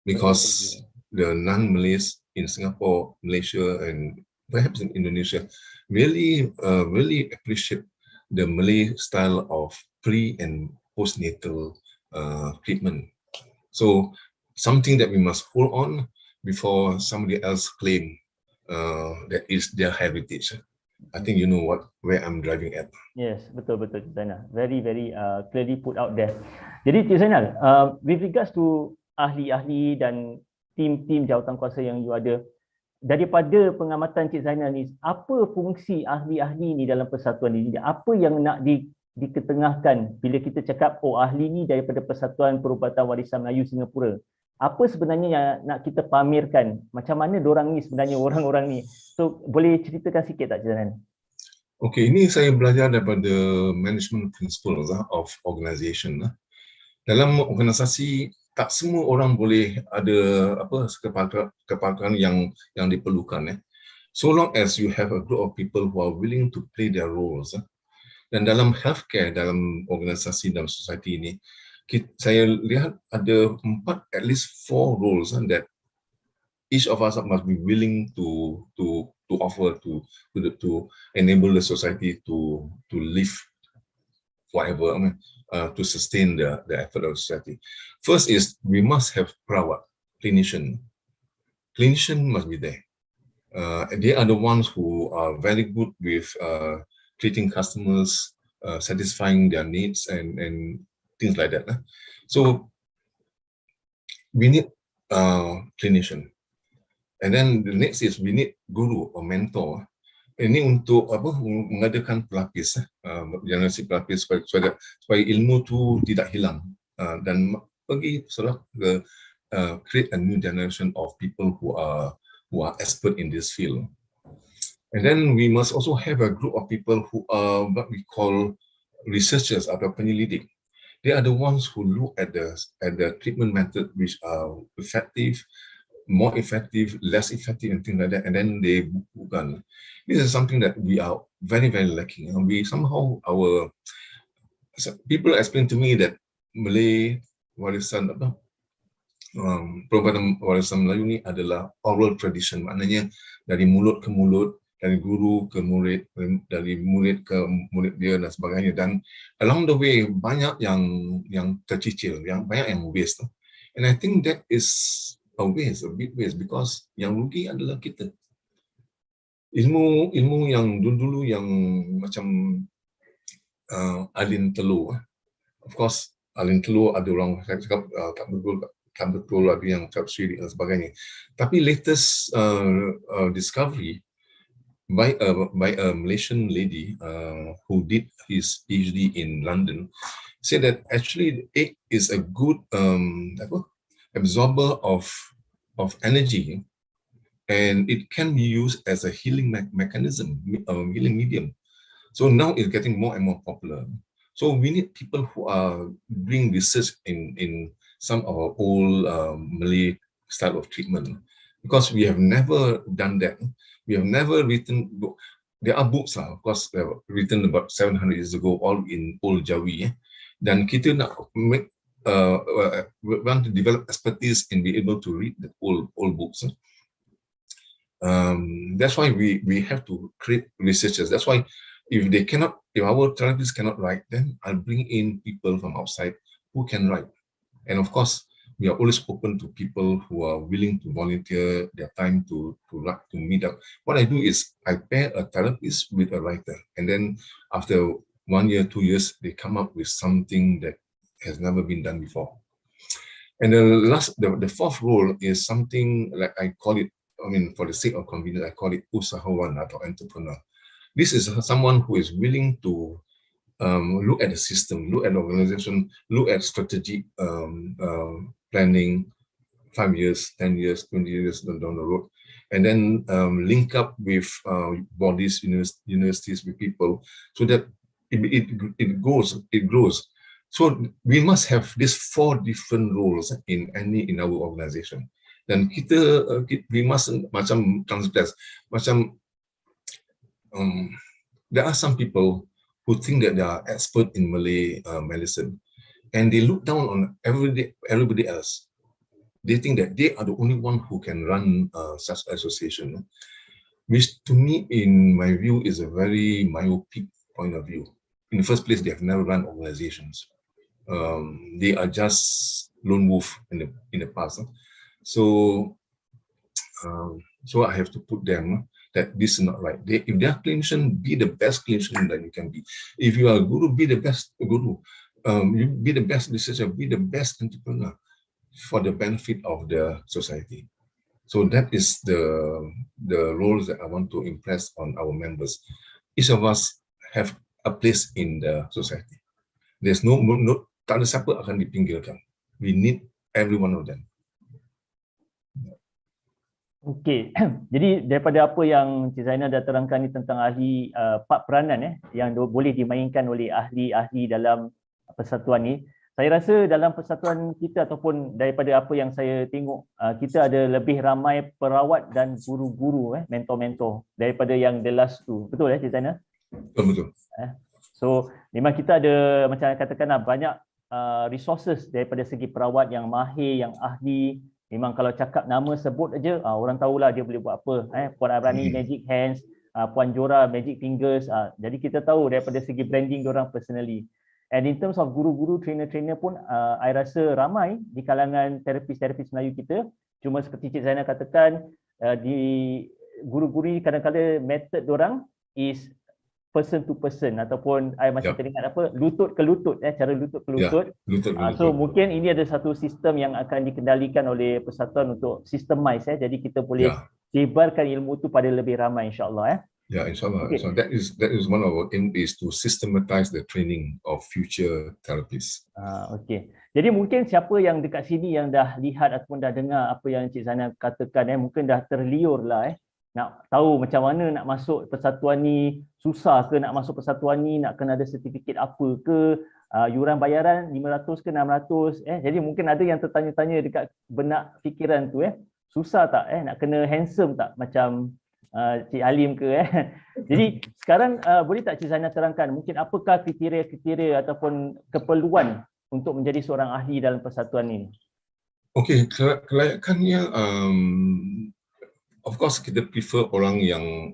Because the non-Malays in Singapore, Malaysia, and perhaps in Indonesia really appreciate the Malay style of pre and postnatal treatment. So something that we must hold on before somebody else claim that is their heritage. I think you know where I'm driving at. Yes, betul Cik Zainal. Very clearly put out there. Jadi Cik Zainal, with regards to ahli-ahli dan tim-tim jawatan kuasa yang you ada, daripada pengamatan Encik Zainal ni, apa fungsi ahli-ahli ni dalam persatuan ini? Apa yang nak diketengahkan bila kita cakap, oh ahli ni daripada Persatuan Perubatan Warisan Melayu Singapura. Apa sebenarnya yang nak kita pamerkan? Macam mana dorang ni sebenarnya, orang-orang ni? So, boleh ceritakan sikit tak Encik Zainal? Okey, ini saya belajar daripada management principles of organization. Dalam organisasi, tak semua orang boleh ada kepakaran yang diperlukan. So long as you have a group of people who are willing to play their roles. Dan dalam healthcare, dalam organisasi, dalam society ini, saya lihat ada at least 4 roles that each of us must be willing to offer to enable the society to live forever, to sustain the effort of society. First is we must have perawat, clinician. Clinician must be there. They are the ones who are very good with treating customers, satisfying their needs and things like that. So we need clinician. And then the next is we need guru or mentor. Ini untuk mengadakan pelapis, generasi pelapis supaya ilmu tu tidak hilang dan pergi create a new generation of people who are expert in this field. And then we must also have a group of people who are what we call researchers atau penyelidik. They are the ones who look at the treatment method which are effective, more effective, less effective, and things like that, and then they bukan. This is something that we are very, very lacking. We somehow, people explain to me that Malay warisan Perubatan Warisan Melayu ni adalah oral tradition, maknanya dari mulut ke mulut, dari guru ke murid, dari murid ke murid dia dan sebagainya. Dan along the way banyak yang tercicil, banyak yang waste. And I think that is a big waste, because yang rugi adalah kita. Ilmu yang dulu yang macam alin telur. Of course, alin telur ada orang cakap tak betul, ada yang cakap syirik dan sebagainya. Tapi latest discovery by a Malaysian lady who did his PhD in London said that actually egg is a good absorber of energy, and it can be used as a healing mechanism, healing medium. So now it's getting more and more popular. So we need people who are doing research in some of our old Malay style of treatment, because we have never done that. We have never written book. There are books, of course, written about 700 years ago, all in old Jawi. Dan kita nak make want to develop expertise and be able to read the old books. That's why we have to create researchers. That's why if our therapists cannot write, then I'll bring in people from outside who can write. And of course, we are always open to people who are willing to volunteer their time to meet up. What I do is I pair a therapist with a writer, and then after 1 year, 2 years, they come up with something that has never been done before. And the fourth role is something like I call it, for the sake of convenience, I call it usahawan atau entrepreneur. This is someone who is willing to look at the system, look at the organization, look at strategic planning, 5 years, 10 years, 20 years down the road, and then link up with bodies, universities, with people, so that it grows. So we must have these 4 different roles in our organization. Dan we mustn't macam transgress. There are some people who think that they are expert in Malay medicine, and they look down on everybody else. They think that they are the only one who can run such association, which to me, in my view, is a very myopic point of view. In the first place, they have never run organizations. They are just lone wolf in the past. So I have to put them that this is not right. If they are clinician, be the best clinician that you can be. If you are a guru, be the best guru. You be the best researcher, be the best entrepreneur for the benefit of the society. So that is the roles that I want to impress on our members. Each of us have a place in the society. There's no tak ada siapa akan dipinggirkan. We need every one of them. Okey, jadi daripada apa yang Encik Zainal dah terangkan ni tentang ahli 4 peranan yang boleh dimainkan oleh ahli-ahli dalam persatuan ni, saya rasa dalam persatuan kita ataupun daripada apa yang saya tengok, kita ada lebih ramai perawat dan guru-guru, mentor-mentor daripada yang the last tu. Betul Encik Zainal? Betul. So memang kita ada macam katakanlah banyak resources daripada segi perawat yang mahir, yang ahli. Memang kalau cakap nama sebut aja, orang tahulah dia boleh buat apa. Puan Abrani magic hands, Puan Jora magic fingers. Jadi kita tahu daripada segi branding diorang personally. And in terms of guru-guru, trainer-trainer pun I rasa ramai di kalangan terapis-terapis Melayu kita. Cuma seperti Cik Zainal katakan, di guru-guru ni kadang-kadang method diorang is person to person ataupun macam teringat apa, lutut ke lutut, cara lutut ke lutut. So mungkin ini ada satu sistem yang akan dikendalikan oleh persatuan untuk systemize, jadi kita boleh sebarkan ilmu tu pada lebih ramai insya-Allah. Ya, insya-Allah. Okay. So that is one of our aim is to systematize the training of future therapists. Okey. Jadi mungkin siapa yang dekat sini yang dah lihat ataupun dah dengar apa yang Encik Zainal katakan, mungkin dah terliur lah nak tahu macam mana nak masuk persatuan ni, susah ke nak masuk persatuan ni, nak kena ada sertifikat apa ke, yuran bayaran 500 ke 600, jadi mungkin ada yang tertanya-tanya dekat benak fikiran tu, susah tak, nak kena handsome tak macam Cik Halim ke, jadi sekarang boleh tak Cik Zainal terangkan mungkin apakah kriteria-kriteria ataupun keperluan untuk menjadi seorang ahli dalam persatuan ini? Okey, kelayakannya of course kita prefer orang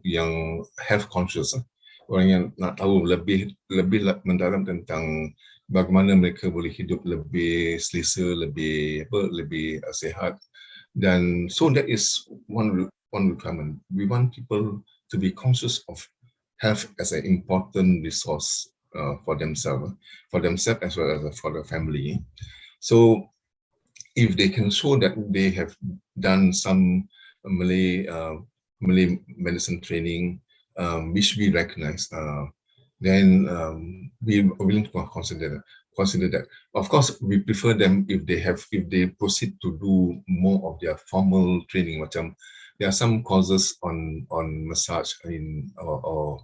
yang health conscious, orang yang nak tahu lebih mendalam tentang bagaimana mereka boleh hidup lebih selesa, lebih sihat, dan so that is one requirement. We want people to be conscious of health as an important resource for themselves as well as for the family. So if they can show that they have done some Malay medicine training, which we recognize, then we are willing to consider that. Of course, we prefer them if they proceed to do more of their formal training. Macam there are some courses on massage or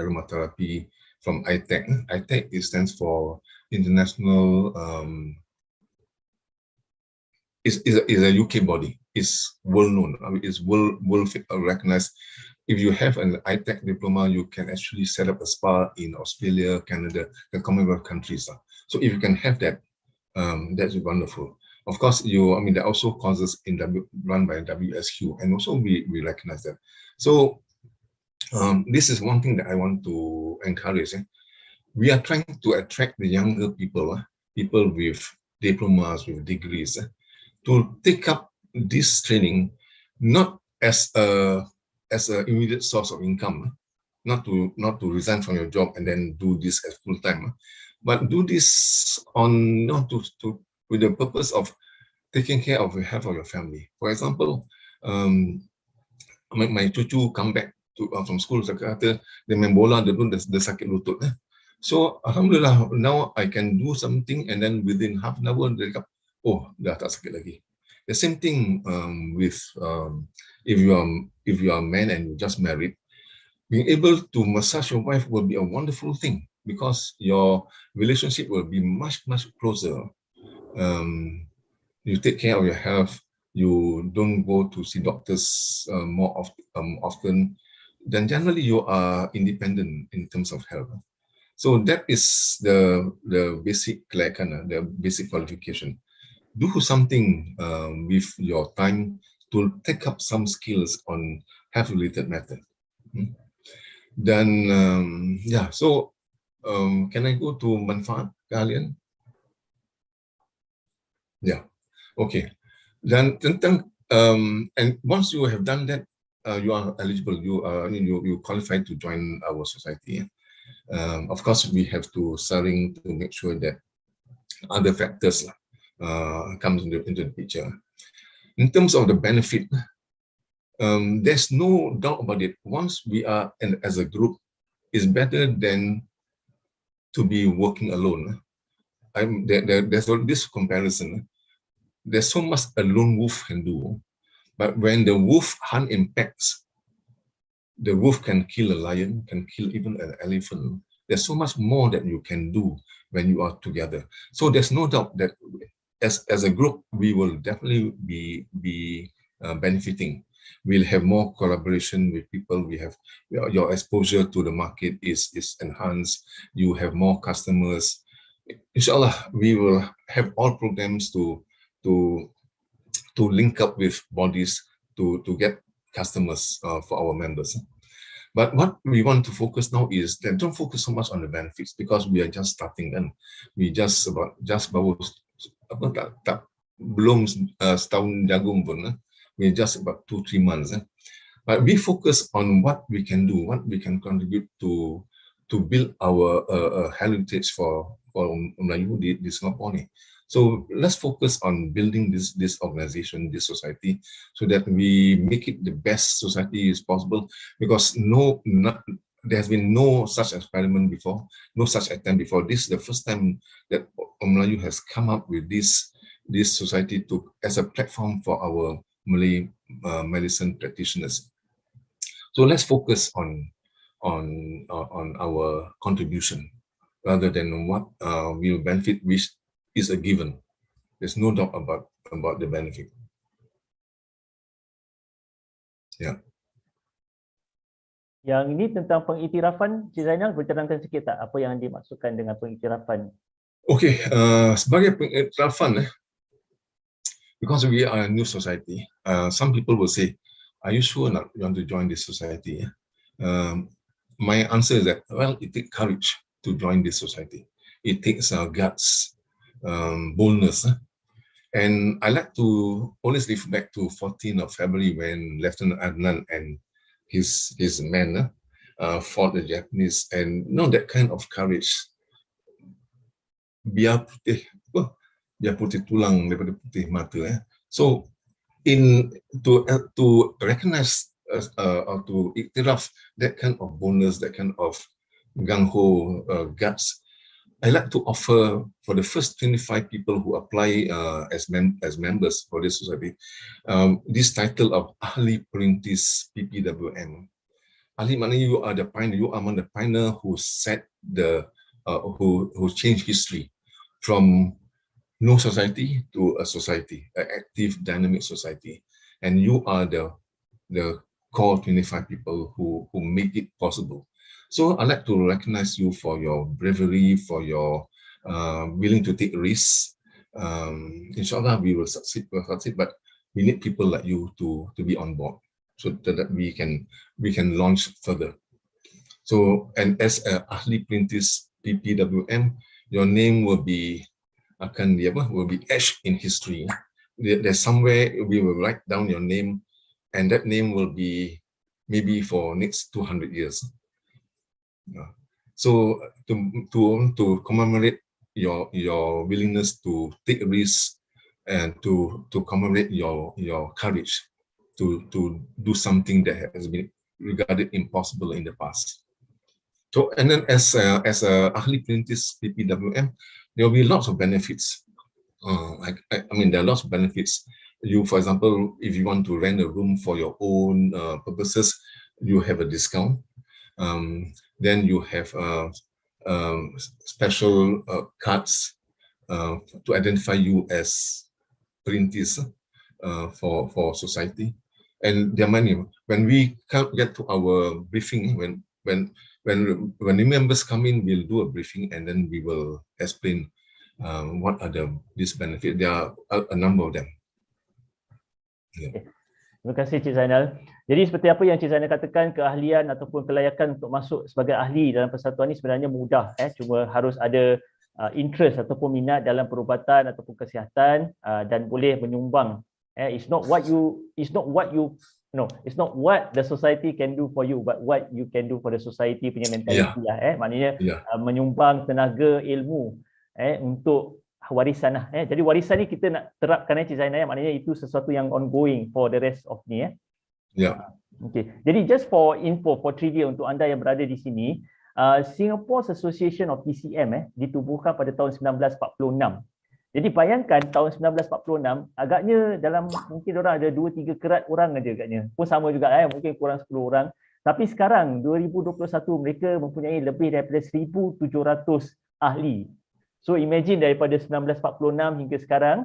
aromatherapy from ITEC. ITEC stands for International. Is a UK body. It's well known. It's well recognized. If you have an ITEC diploma, you can actually set up a spa in Australia, Canada, the Commonwealth countries. So if you can have that, that's wonderful. Of course, there are also courses run by WSQ, and also we recognize that. So this is one thing that I want to encourage. We are trying to attract the younger people, people with diplomas, with degrees, to take up this training not as a immediate source of income, not to resign from your job and then do this as full time, but do this with the purpose of taking care of the health of your family. For example, my cucu come back from school, dia main bola, dia sakit lutut. So alhamdulillah, now I can do something, and then within half an hour dia cakap, oh, dah tak sakit lagi. The same thing with if you are a man and you just married, being able to massage your wife will be a wonderful thing because your relationship will be much closer. You take care of your health. You don't go to see doctors more often. Then generally you are independent in terms of health. So that is the basic kelayakan, the basic qualification. Do something with your time to take up some skills on health-related matter. Then, so can I go to manfaat kalian? Yeah, okay. Then tentang and once you have done that, you are eligible. You qualified to join our society. Of course, we have to sharing to make sure that other factors comes into the picture. In terms of the benefit, there's no doubt about it. Once we are as a group, it's better than to be working alone. There's this comparison. There's so much a lone wolf can do, but when the wolf hunt impacts, the wolf can kill a lion, can kill even an elephant. There's so much more that you can do when you are together. So there's no doubt that as a group, we will definitely be benefiting. We'll have more collaboration with people. We have your exposure to the market is enhanced. You have more customers. Inshallah, we will have all programs to link up with bodies to get customers for our members. But what we want to focus now is that don't focus so much on the benefits, because we are just starting and we baru belum setahun jagung pun. We're just about 2-3 months. But we focus on what we can do, what we can contribute to build our heritage for Melayu di Singapura. So let's focus on building this organization, this society, so that we make it the best society as possible. Because there has been no such experiment before, no such attempt before. This is the first time that Melayu has come up with this society as a platform for our Malay medicine practitioners. So let's focus on our contribution rather than what will benefit, which is a given. There's no doubt about the benefit. Yeah. Yang ini tentang pengiktirafan, Encik Zainal, berterangkan sikit tak apa yang dimaksudkan dengan pengiktirafan? Okay, sebagai pengiktirafan, because we are a new society, some people will say, are you sure not you want to join this society? My answer is that, well, it takes courage to join this society. It takes guts, boldness. And I like to always refer back to 14th of February when Lieutenant Adnan and his men fought the Japanese, and that kind of courage. Biar putih tulang daripada putih mata. So to recognize or to iktiraf that kind of bonus, that kind of gung-ho guts, I like to offer for the first 25 people who apply as members for this society, this title of ahli perintis PPWM. Ahli maknanya you are the pioneer, you are among the pioneer who set who changed history from no society to a society, an active, dynamic society. And you are the core 25 people who make it possible. So I'd like to recognize you for your bravery, for your willing to take risks. Inshallah, we will succeed, but we need people like you to be on board so that we can launch further. So, and as an ahli perintis PPWM, your name will be etched in history. There's somewhere we will write down your name, and that name will be maybe for next 200 years. So to commemorate your willingness to take risks and to commemorate your courage to do something that has been regarded impossible in the past. So, and then as a ahli perintis PPWM, there will be lots of benefits. I mean, there are lots of benefits. You, for example, if you want to rent a room for your own purposes, you have a discount. Then you have special cards to identify you as perintis for society. And their money, when we get to our briefing, when the members come in, we'll do a briefing and then we will explain what are these benefits. There are a number of them. Yeah. Terima kasih Encik Zainal. Jadi seperti apa yang Encik Zainal katakan, keahlian ataupun kelayakan untuk masuk sebagai ahli dalam persatuan ini sebenarnya mudah. Cuma harus ada interest ataupun minat dalam perubatan ataupun kesihatan dan boleh menyumbang. It's not what the society can do for you, but what you can do for the society punya mentality. Maknanya menyumbang tenaga, ilmu untuk warisan lah. Jadi warisan ni kita nak terapkan Encik Zainal, maknanya itu sesuatu yang ongoing for the rest of ni. Ya. Okay. Jadi just for info, for trivia untuk anda yang berada di sini, Singapore Association of PCM ditubuhkan pada tahun 1946. Jadi bayangkan tahun 1946, agaknya dalam mungkin orang ada 2-3 kerat orang aja agaknya. Pun sama juga mungkin kurang 10 orang. Tapi sekarang 2021 mereka mempunyai lebih daripada 1,700 ahli. So imagine daripada 1946 hingga sekarang,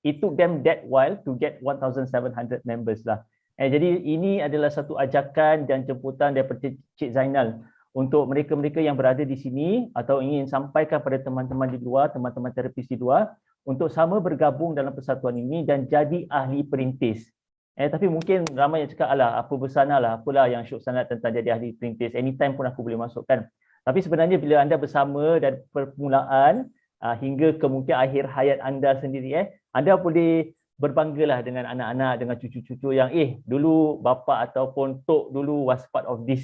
it took them that while to get 1,700 members lah. Jadi ini adalah satu ajakan dan jemputan daripada Encik Zainal untuk mereka-mereka yang berada di sini atau ingin sampaikan pada teman-teman di luar, teman-teman terapis di luar, untuk sama bergabung dalam persatuan ini dan jadi ahli perintis. Tapi mungkin ramai yang cakap, alah apa bersana lah, apalah yang syok sangat tentang jadi ahli perintis, anytime pun aku boleh masukkan. Tapi sebenarnya bila anda bersama dari permulaan hingga ke mungkin akhir hayat anda sendiri, anda boleh berbanggalah dengan anak-anak, dengan cucu-cucu yang dulu bapa ataupun tok dulu was part of this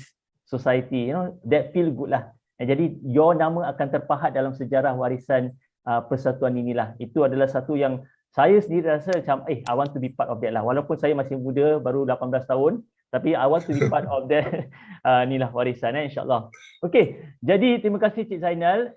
society, that feel good lah. Jadi your nama akan terpahat dalam sejarah warisan persatuan inilah. Itu adalah satu yang saya sendiri rasa macam I want to be part of that lah. Walaupun saya masih muda, baru 18 tahun, tapi I want to be part of that inilah warisan insya-Allah. Okey, jadi terima kasih Cik Zainal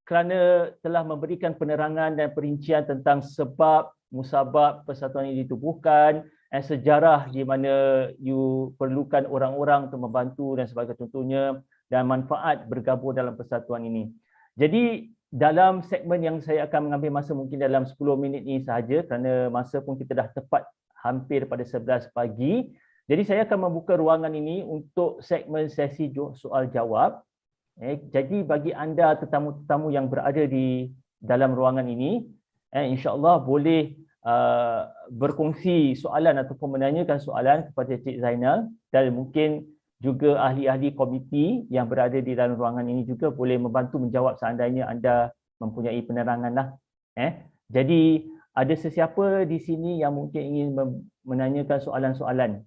kerana telah memberikan penerangan dan perincian tentang sebab musabab persatuan ini ditubuhkan, sejarah di mana you perlukan orang-orang untuk membantu dan sebagainya contohnya, dan manfaat bergabung dalam persatuan ini. Jadi dalam segmen yang saya akan mengambil masa mungkin dalam 10 minit ini sahaja kerana masa pun kita dah tepat hampir pada 11 pagi. Jadi saya akan membuka ruangan ini untuk segmen sesi soal jawab. Jadi bagi anda tetamu-tetamu yang berada di dalam ruangan ini, insya-Allah boleh berkongsi soalan ataupun menanyakan soalan kepada Cik Zainal, dan mungkin juga ahli-ahli komiti yang berada di dalam ruangan ini juga boleh membantu menjawab seandainya anda mempunyai penerangan lah. Jadi ada sesiapa di sini yang mungkin ingin menanyakan soalan-soalan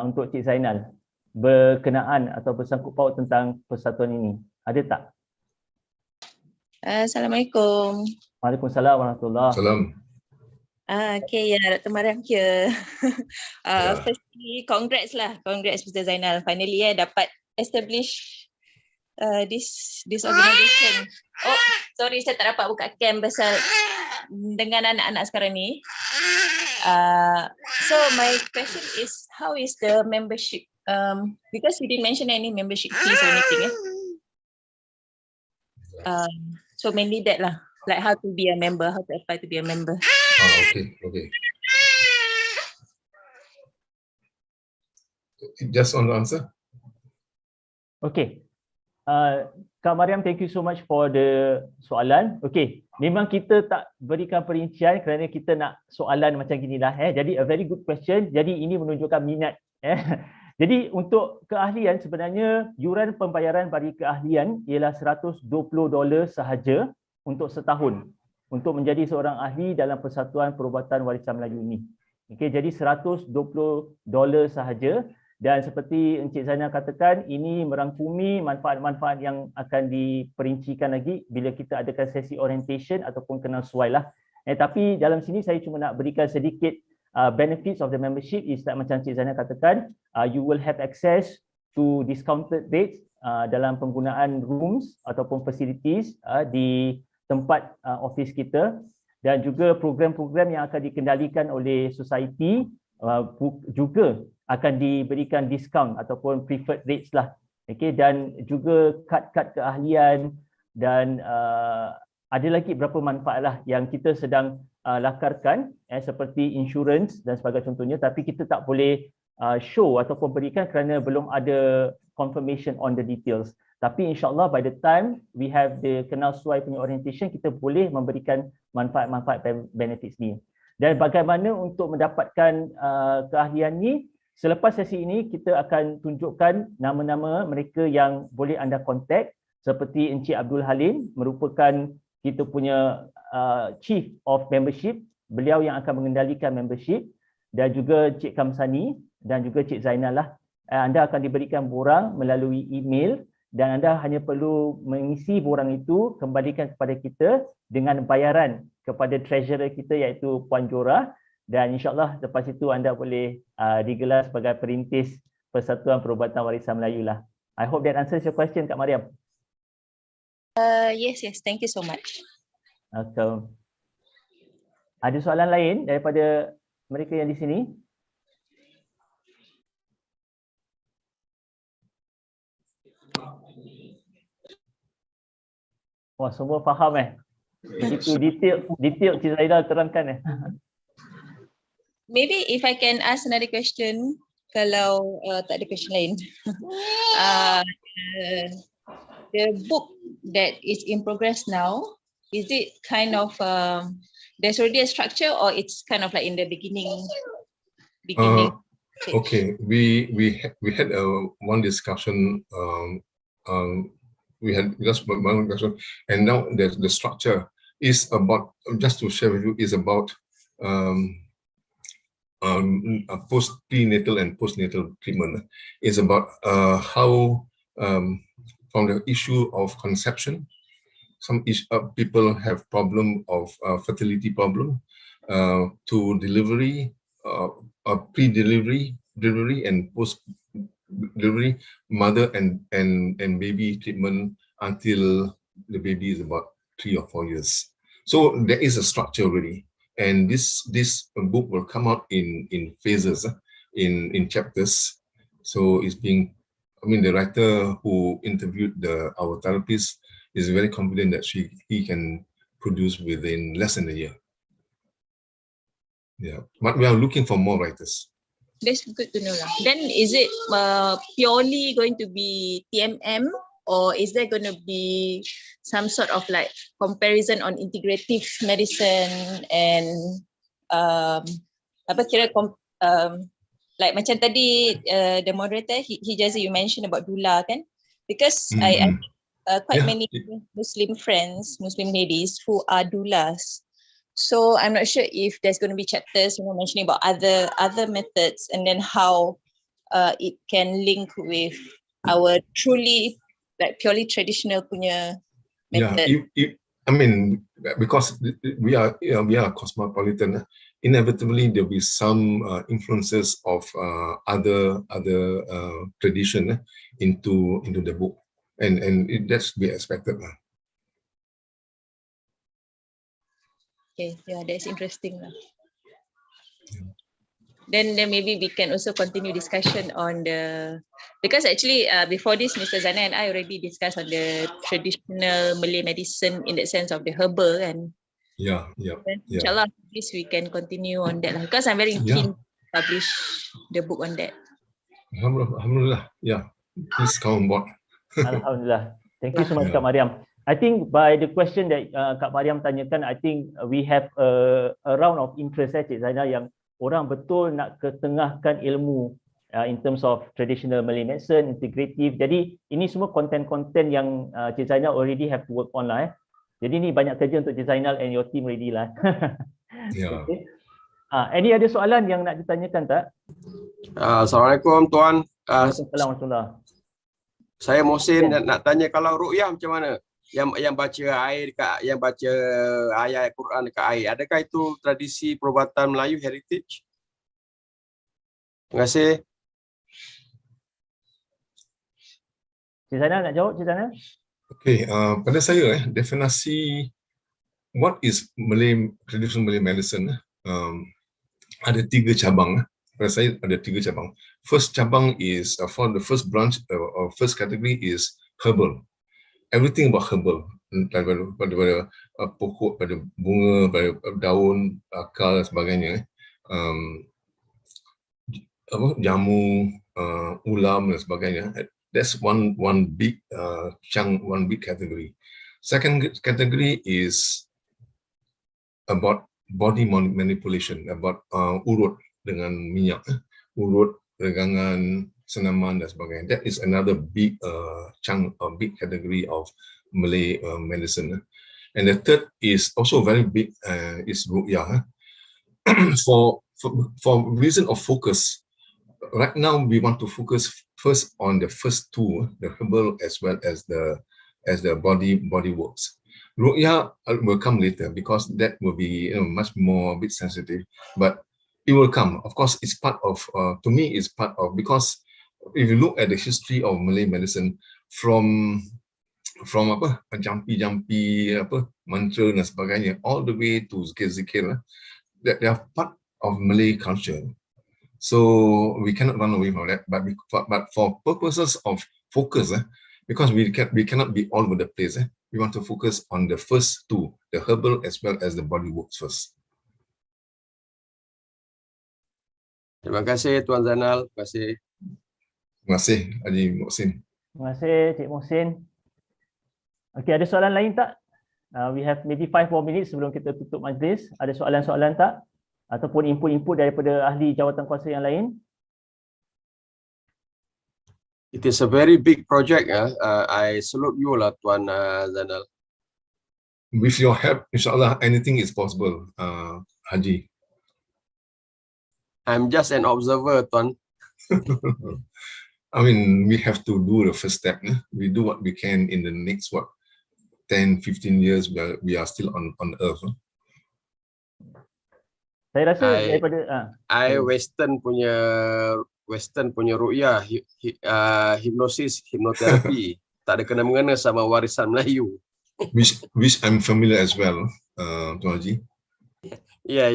untuk Cik Zainal berkenaan atau bersangkut paut tentang persatuan ini? Ada tak? Assalamualaikum. Waalaikumsalam warahmatullahi wabarakatuh. Okay, Dr. Mariam here. Firstly, congrats Mr. Zainal. Finally dapat establish this organisation. Oh, sorry saya tak dapat buka cam pasal dengan anak-anak sekarang ni. So my question is, how is the membership? Because you didn't mention any membership fees or anything. So mainly that lah, like how to be a member, how to apply to be a member. Okay. Just on the answer. Okay. Kak Mariam, thank you so much for the soalan. Okay, memang kita tak berikan perincian kerana kita nak soalan macam ginilah. Jadi a very good question. Jadi ini menunjukkan minat. Jadi untuk keahlian sebenarnya yuran pembayaran bagi keahlian ialah $120 sahaja untuk setahun untuk menjadi seorang ahli dalam Persatuan Perubatan Warisan Melayu ini. Okey, jadi $120 sahaja, dan seperti Encik Zainal katakan, ini merangkumi manfaat-manfaat yang akan diperincikan lagi bila kita adakan sesi orientation ataupun kenal suai lah. Tapi dalam sini saya cuma nak berikan sedikit benefits of the membership is that macam Encik Zainal katakan, you will have access to discounted rates dalam penggunaan rooms ataupun facilities di tempat office kita, dan juga program-program yang akan dikendalikan oleh society juga akan diberikan diskaun ataupun preferred rates lah. Okay, dan juga kad-kad keahlian, dan ada lagi beberapa manfaat lah yang kita sedang lakarkan seperti insurance dan sebagainya contohnya, tapi kita tak boleh show ataupun berikan kerana belum ada confirmation on the details. Tapi insyaAllah by the time we have the kenal suai punya orientation, kita boleh memberikan manfaat-manfaat benefits ni. Dan bagaimana untuk mendapatkan keahlian ni, selepas sesi ini kita akan tunjukkan nama-nama mereka yang boleh anda contact, seperti Encik Abdul Halim merupakan kita punya Chief of Membership, beliau yang akan mengendalikan membership, dan juga Encik Kamsani dan juga Encik Zainal lah. Anda akan diberikan borang melalui email, dan anda hanya perlu mengisi borang itu, kembalikan kepada kita dengan bayaran kepada treasurer kita iaitu Puan Jora, dan insyaAllah lepas itu anda boleh digelar sebagai perintis Persatuan Perubatan Warisan Melayu lah. I hope that answers your question, Kak Mariam. Yes, thank you so much. Okay. Ada soalan lain daripada mereka yang di sini? Wah, semua faham begitu detail Encik Zainal terangkan Maybe if I can ask another question, kalau tak ada question lain. The book that is in progress now, is it kind of there's already a structure, or it's kind of like in the beginning? Okay, we had one discussion. We had just one discussion, and now the structure is about, just to share with you, is about prenatal and postnatal treatment. Is about how from the issue of conception, some people have problem of fertility problem, to delivery, pre-delivery, delivery, and post-delivery, mother and baby treatment until the baby is about 3 or 4 years. So there is a structure already, and this book will come out in phases, in chapters. So it's being, the writer who interviewed our therapist is very confident that he can produce within less than a year. Yeah, but we are looking for more writers. That's good to know. Then is it purely going to be TMM, or is there going to be some sort of like comparison on integrative medicine and like macam tadi the moderator Hijazi, you mentioned about doula kan? Because I quite many Muslim friends, Muslim ladies who are doulas. So I'm not sure if there's going to be chapters, mentioning about other methods, and then how it can link with our truly like purely traditional punya method. Yeah, because we are cosmopolitan, inevitably there'll be some influences of other tradition into the book, and that's to be expected. Okay, yeah, that's interesting. Then maybe we can also continue discussion on because actually before this, Mr. Zainal and I already discussed on the traditional Malay medicine in the sense of the herbal, and inshallah at least we can continue on that because I'm very keen to publish the book on that. Alhamdulillah, please come on board. Alhamdulillah. Thank you so much, Kak Mariam. I think by the question that Kak Mariam tanyakan, I think we have a round of interest, Cik Zainal, yang orang betul nak ketengahkan ilmu in terms of traditional Malay medicine, integrative. Jadi ini semua konten-konten yang Cik Zainal already have to work on lah. Jadi ni banyak kerja untuk Cik Zainal and your team already lah. Okay. Any ada soalan yang nak ditanyakan tak? Assalamualaikum Tuan. Assalamualaikum. Saya Mohsin nak tanya, kalau ruqyah macam mana? Yang baca air dekat, yang baca ayat Quran dekat air, adakah itu tradisi perubatan Melayu heritage? Terima kasih. Cik Zainal nak jawab, Cik Zainal? Okay, pada saya definasi what is traditional Malay medicine, ada 3 cabang. Pada saya ada 3 cabang. First cabang is for the first branch or first category is herbal. Everything about herbal, pada pokok, pada bunga, pada daun, akar dan sebagainya. Jamu, ulam dan sebagainya. That's one big chunk, one big category. Second category is about body manipulation, about urut dengan minyak, urut, regangan, senaman dan sebagainya. That is another big chunk, a big category of Malay medicine. And the third is also very big, is ruqyah. For reason of focus, right now we want to focus first on the first 2, the herbal as well as the body works. Ruqyah will come later because that will be much more a bit sensitive. But It will come. Of course, it's part of, to me, it's part of, because if you look at the history of Malay medicine from apa, jampi apa, mantra dan sebagainya, all the way to zikir-zikir, that they are part of Malay culture. So we cannot run away from that. But for purposes of focus, because we cannot be all over the place, we want to focus on the first two, the herbal as well as the body works first. Terima kasih Tuan Zainal. Terima kasih. Terima kasih Haji Mohsin. Terima kasih Cik Mohsin. Okey, ada soalan lain tak? We have maybe 5 more minutes sebelum kita tutup majlis. Ada soalan-soalan tak? Ataupun input-input daripada ahli jawatankuasa yang lain? It is a very big project. I salute you lah Tuan Zainal. With your help, insyaAllah, anything is possible, Haji. I'm just an observer, Tuan. I mean, we have to do the first step. We do what we can in the next, 10, 15 years, we are still on earth. Saya rasa daripada Western punya ru'yah, hipnosis, hipnoterapi tak ada kena-mengena sama warisan Melayu. Which I'm familiar as well, Tuan Haji. Ya.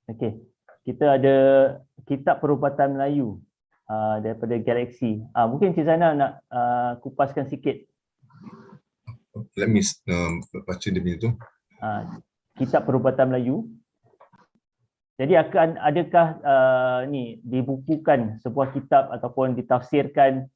Okey, kita ada kitab perubatan Melayu daripada Galaxy. Mungkin Encik Zainal nak kupaskan sikit. Let me baca dia punya tu. Kitab perubatan Melayu. Jadi adakah ni dibukukan sebuah kitab ataupun ditafsirkan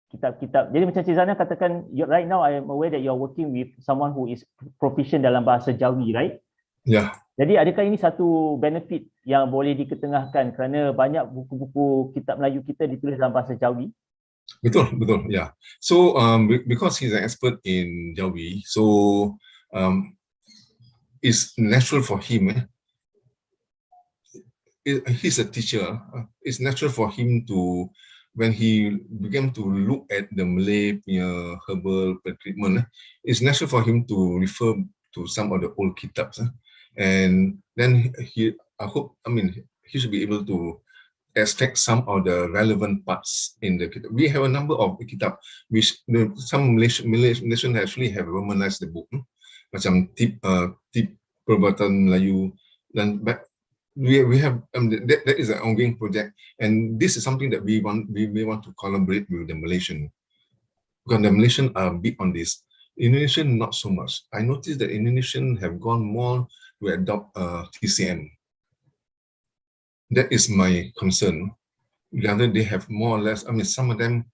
kitab-kitab. Jadi macam Encik Zainal katakan, right now I am aware that you are working with someone who is proficient dalam bahasa Jawi, right? Ya. Jadi adakah ini satu benefit yang boleh diketengahkan kerana banyak buku-buku kitab Melayu kita ditulis dalam bahasa Jawi? Betul, ya. So because he's an expert in Jawi, so it's natural for him. He's a teacher. It's natural for him to, when he began to look at the Malay herbal treatment, it's natural for him to refer to some of the old kitabs. And then he should be able to extract some of the relevant parts in the kitab. We have a number of kitab which some Malaysian actually have romanized the book, macam tip perubatan Melayu, dan we have that is an ongoing project, and this is something that we want to collaborate with the Malaysian, because the Malaysian are big on this. Indonesian not so much. I noticed that Indonesian have gone more to adopt TCM. That is my concern. Rather, they have more or less, some of them,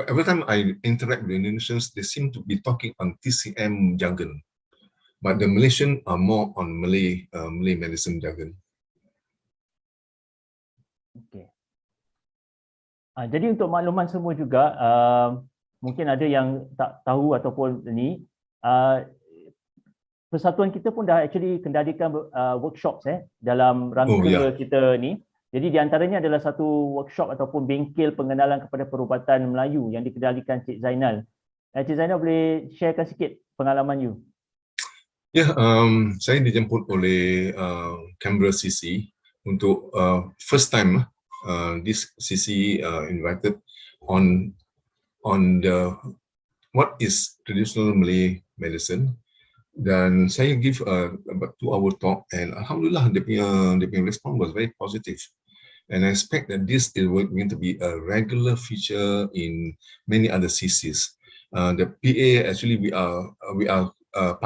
every time I interact with Indonesians, they seem to be talking on TCM jargon. But the Malaysian are more on Malay medicine jargon. Okay. Jadi untuk makluman semua juga, mungkin ada yang tak tahu ataupun ni, persatuan kita pun dah actually kendalikan workshops dalam rangka kita ni. Jadi di antaranya adalah satu workshop ataupun bengkel pengenalan kepada perubatan Melayu yang dikendalikan Encik Zainal. Encik Zainal boleh sharekan sikit pengalaman you? Ya, saya dijemput oleh Canberra Sesi untuk first time this Sesi invited on the what is traditional Malay medicine. Dan saya give about 2-hour talk, and alhamdulillah dia punya response was very positive, and I expect that this is going to be a regular feature in many other CCs. The PA, actually we are a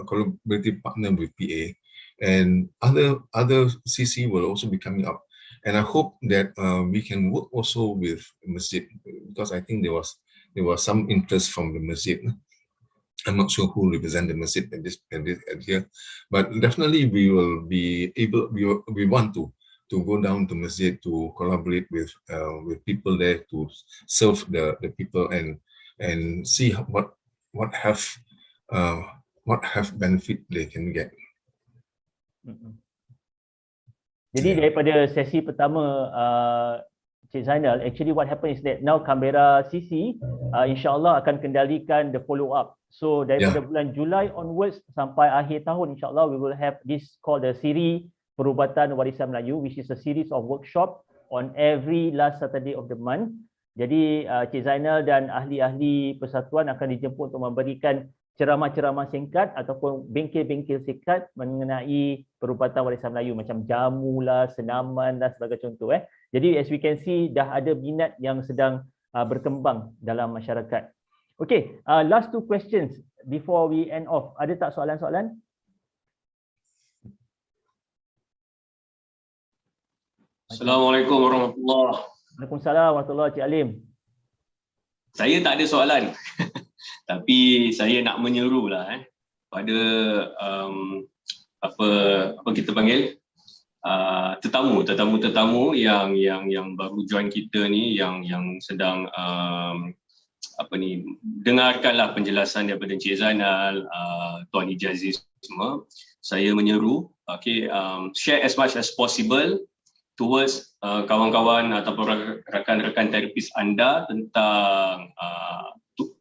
collaborative partner with PA, and other CC will also be coming up, and I hope that we can work also with masjid, because I think there was some interest from the masjid. I'm not sure who represent the masjid at here, but definitely we will be able. We want to go down to masjid to collaborate with people there to serve the people and see what have benefit they can get. Jadi daripada sesi pertama Encik Zainal, actually what happened is that now kamera Sesi insyaAllah akan kendalikan the follow up. So daripada bulan Julai onwards sampai akhir tahun insyaAllah we will have this called the Siri Perubatan Warisan Melayu, which is a series of workshop on every last Saturday of the month. Jadi Encik Zainal dan ahli-ahli persatuan akan dijemput untuk memberikan ceramah-ceramah singkat ataupun bengkel-bengkel singkat mengenai perubatan warisan Melayu macam jamu lah, senaman lah sebagai contoh. Jadi as we can see dah ada minat yang sedang berkembang dalam masyarakat. Okay, last two questions before we end off. Ada tak soalan-soalan? Assalamualaikum warahmatullahi wabarakatuh. Waalaikumsalam warahmatullahi wabarakatuh, Cik Alim. Saya tak ada soalan. Tapi saya nak menyerulah pada apa kita panggil tetamu yang baru join kita ni, yang sedang dengarkanlah penjelasan daripada Encik Zainal, Tuan Hijazi semua. Saya menyeru, share as much as possible towards kawan-kawan ataupun rakan-rakan terapis anda tentang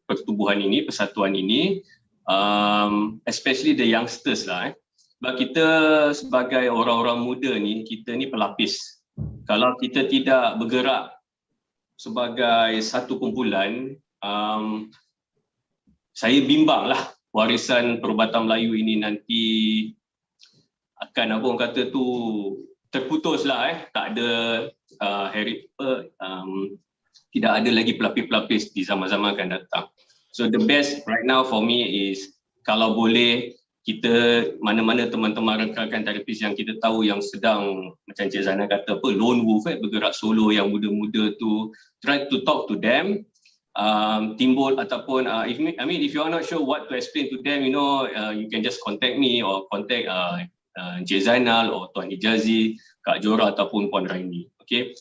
pertubuhan ini, persatuan ini, especially the youngsters lah. Sebab kita sebagai orang-orang muda ni, kita ni pelapis. Kalau kita tidak bergerak sebagai satu kumpulan, saya bimbang lah warisan perubatan Melayu ini nanti akan apa orang kata tu terputus lah. Tak ada tidak ada lagi pelapis-pelapis di zaman-zaman akan datang. So the best right now for me is kalau boleh kita mana-mana teman-teman rakan-rakan terapis yang kita tahu yang sedang macam Encik Zainal kata lone wolf bergerak solo yang muda-muda tu, try to talk to them, timbul ataupun if you are not sure what to explain to them, you can just contact me or contact Encik Zainal or Tuan Hijazi, Kak Jora ataupun Puan Raini. Okay,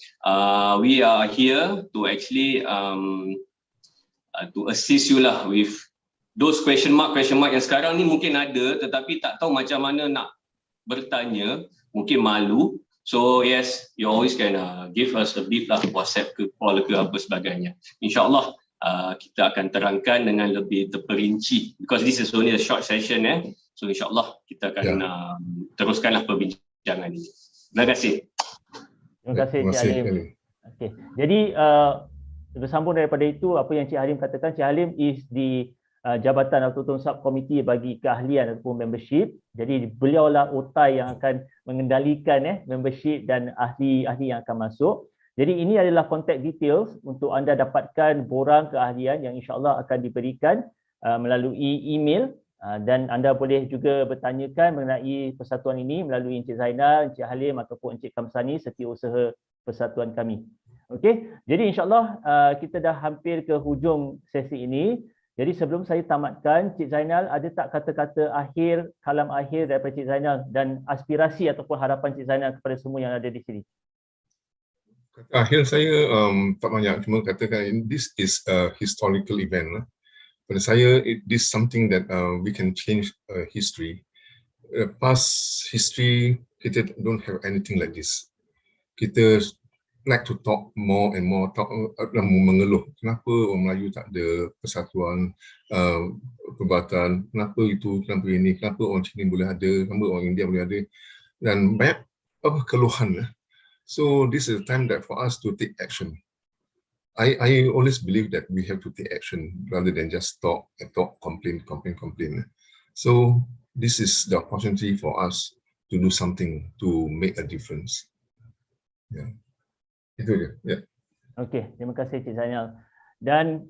we are here to actually to assist you lah with those question mark yang sekarang ni mungkin ada tetapi tak tahu macam mana nak bertanya, mungkin malu. So yes, you always can give us a beep lah, WhatsApp ke call ke apa sebagainya. InsyaAllah kita akan terangkan dengan lebih terperinci because this is only a short session so insyaAllah kita akan teruskanlah perbincangan ini. Terima kasih. Terima kasih Cik Halim. Okay. Jadi bersambung daripada itu apa yang Cik Halim katakan, Cik Halim is di Jabatan ataupun Subkomiti bagi keahlian ataupun membership. Jadi beliau lah otai yang akan mengendalikan membership dan ahli-ahli yang akan masuk. Jadi ini adalah contact details untuk anda dapatkan borang keahlian yang insyaAllah akan diberikan melalui email. Dan anda boleh juga bertanyakan mengenai persatuan ini melalui Encik Zainal, Encik Halim ataupun Encik Kamsani, setiausaha persatuan kami. Okey, jadi insyaAllah kita dah hampir ke hujung sesi ini. Jadi sebelum saya tamatkan, Encik Zainal ada tak kata-kata akhir, kalam akhir daripada Encik Zainal dan aspirasi ataupun harapan Encik Zainal kepada semua yang ada di sini? Kata akhir saya tak banyak, cuma katakan this is a historical event. Pada saya, this is something that we can change history. Past history, kita don't have anything like this. Kita like to talk more and more, mengeluh. Kenapa orang Melayu tak ada persatuan perubatan? Kenapa itu? Kenapa ini? Kenapa orang Cina boleh ada? Kenapa orang India boleh ada? Dan banyak keluhan. So this is the time that for us to take action. I always believe that we have to take action rather than just talk, complain. So this is the opportunity for us to do something to make a difference. Yeah. Itu je. Yeah. Okey, terima kasih Cik Zainal. Dan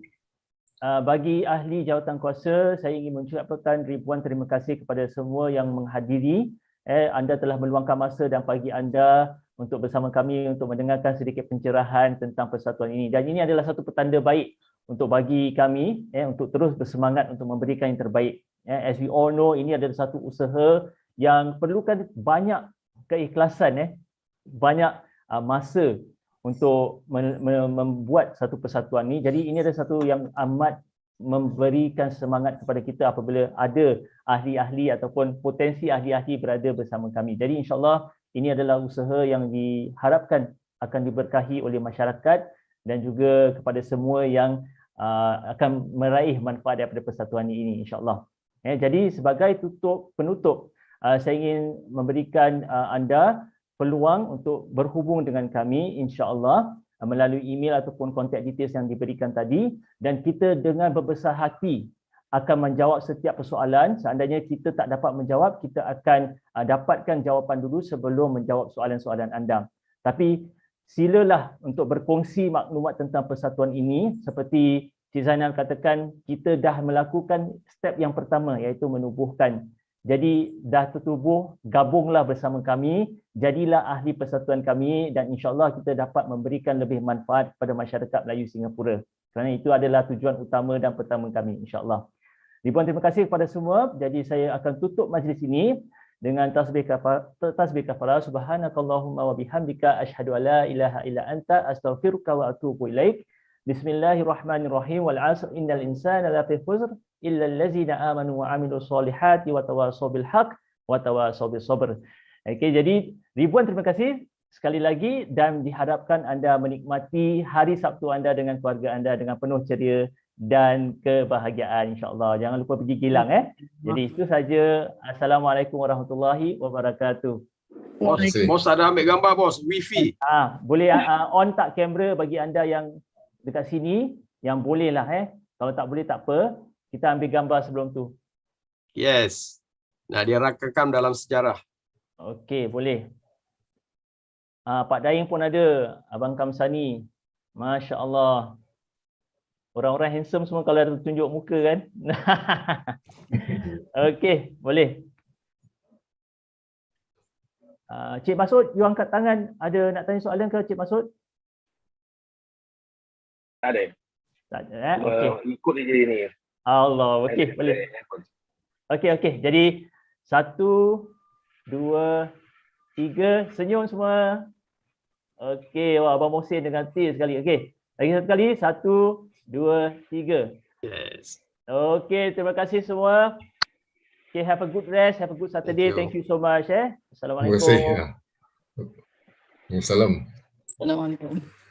bagi ahli jawatan kuasa, saya ingin mengucapkan ribuan terima kasih kepada semua yang menghadiri. Anda telah meluangkan masa dan pagi anda untuk bersama kami untuk mendengarkan sedikit pencerahan tentang persatuan ini. Dan ini adalah satu petanda baik untuk bagi kami untuk terus bersemangat untuk memberikan yang terbaik. As we all know, ini adalah satu usaha yang perlukan banyak keikhlasan, banyak masa untuk membuat satu persatuan ini. Jadi ini adalah satu yang amat memberikan semangat kepada kita apabila ada ahli-ahli ataupun potensi ahli-ahli berada bersama kami. Jadi insyaAllah ini adalah usaha yang diharapkan akan diberkahi oleh masyarakat dan juga kepada semua yang akan meraih manfaat daripada persatuan ini, insya-Allah. Jadi sebagai penutup, saya ingin memberikan anda peluang untuk berhubung dengan kami, insya-Allah, melalui email ataupun kontak details yang diberikan tadi, dan kita dengan berbesar hati akan menjawab setiap persoalan. Seandainya kita tak dapat menjawab, kita akan dapatkan jawapan dulu sebelum menjawab soalan-soalan anda. Tapi silalah untuk berkongsi maklumat tentang persatuan ini. Seperti Encik Zainal katakan, kita dah melakukan step yang pertama, iaitu menubuhkan. Jadi dah tertubuh, gabunglah bersama kami, jadilah ahli persatuan kami, dan insya-Allah kita dapat memberikan lebih manfaat kepada masyarakat Melayu Singapura. Kerana itu adalah tujuan utama dan pertama kami, insya-Allah. Ribuan terima kasih kepada semua. Jadi saya akan tutup majlis ini dengan tasbih kafarah. Subhanakallahumma wa bihamdika asyhadu an la ilaha illa anta astaghfiruka wa atubu ilaik. Bismillahirrahmanirrahim. Wal 'asr innal insana lafi khusr illa allazina amanu wa 'amilus solihati wa tawasaw bil haqq wa tawasaw bis sabr. Okey, jadi ribuan terima kasih sekali lagi dan diharapkan anda menikmati hari Sabtu anda dengan keluarga anda dengan penuh ceria dan kebahagiaan, insya-Allah. Jangan lupa pergi kilang Jadi itu saja. Assalamualaikum warahmatullahi wabarakatuh. Bos ada ambil gambar bos, wifi. Boleh on tak kamera bagi anda yang dekat sini, yang boleh lah Kalau tak boleh tak apa, kita ambil gambar sebelum tu. Yes. Nah, dia rakam dalam sejarah. Okey, boleh. Pak Daing pun ada, Abang Kamsani. Masya-Allah. Orang-orang handsome semua kalau ada tunjuk muka kan. Okey, boleh. Cik Masud, you angkat tangan. Ada nak tanya soalan ke Cik Masud? Tak ada. Tak ada okey. Ikut je ni. Allah, okey, boleh. Okey. Jadi 1 2 3, senyum semua. Okey, wah Abang Mohsin dengan tir sekali. Okey. Lagi satu kali. 1 2 3. Yes. Okey, terima kasih semua. Okay, have a good rest, have a good Saturday. Thank you so much. Assalamualaikum. Terima kasih. Assalamualaikum. Assalamualaikum.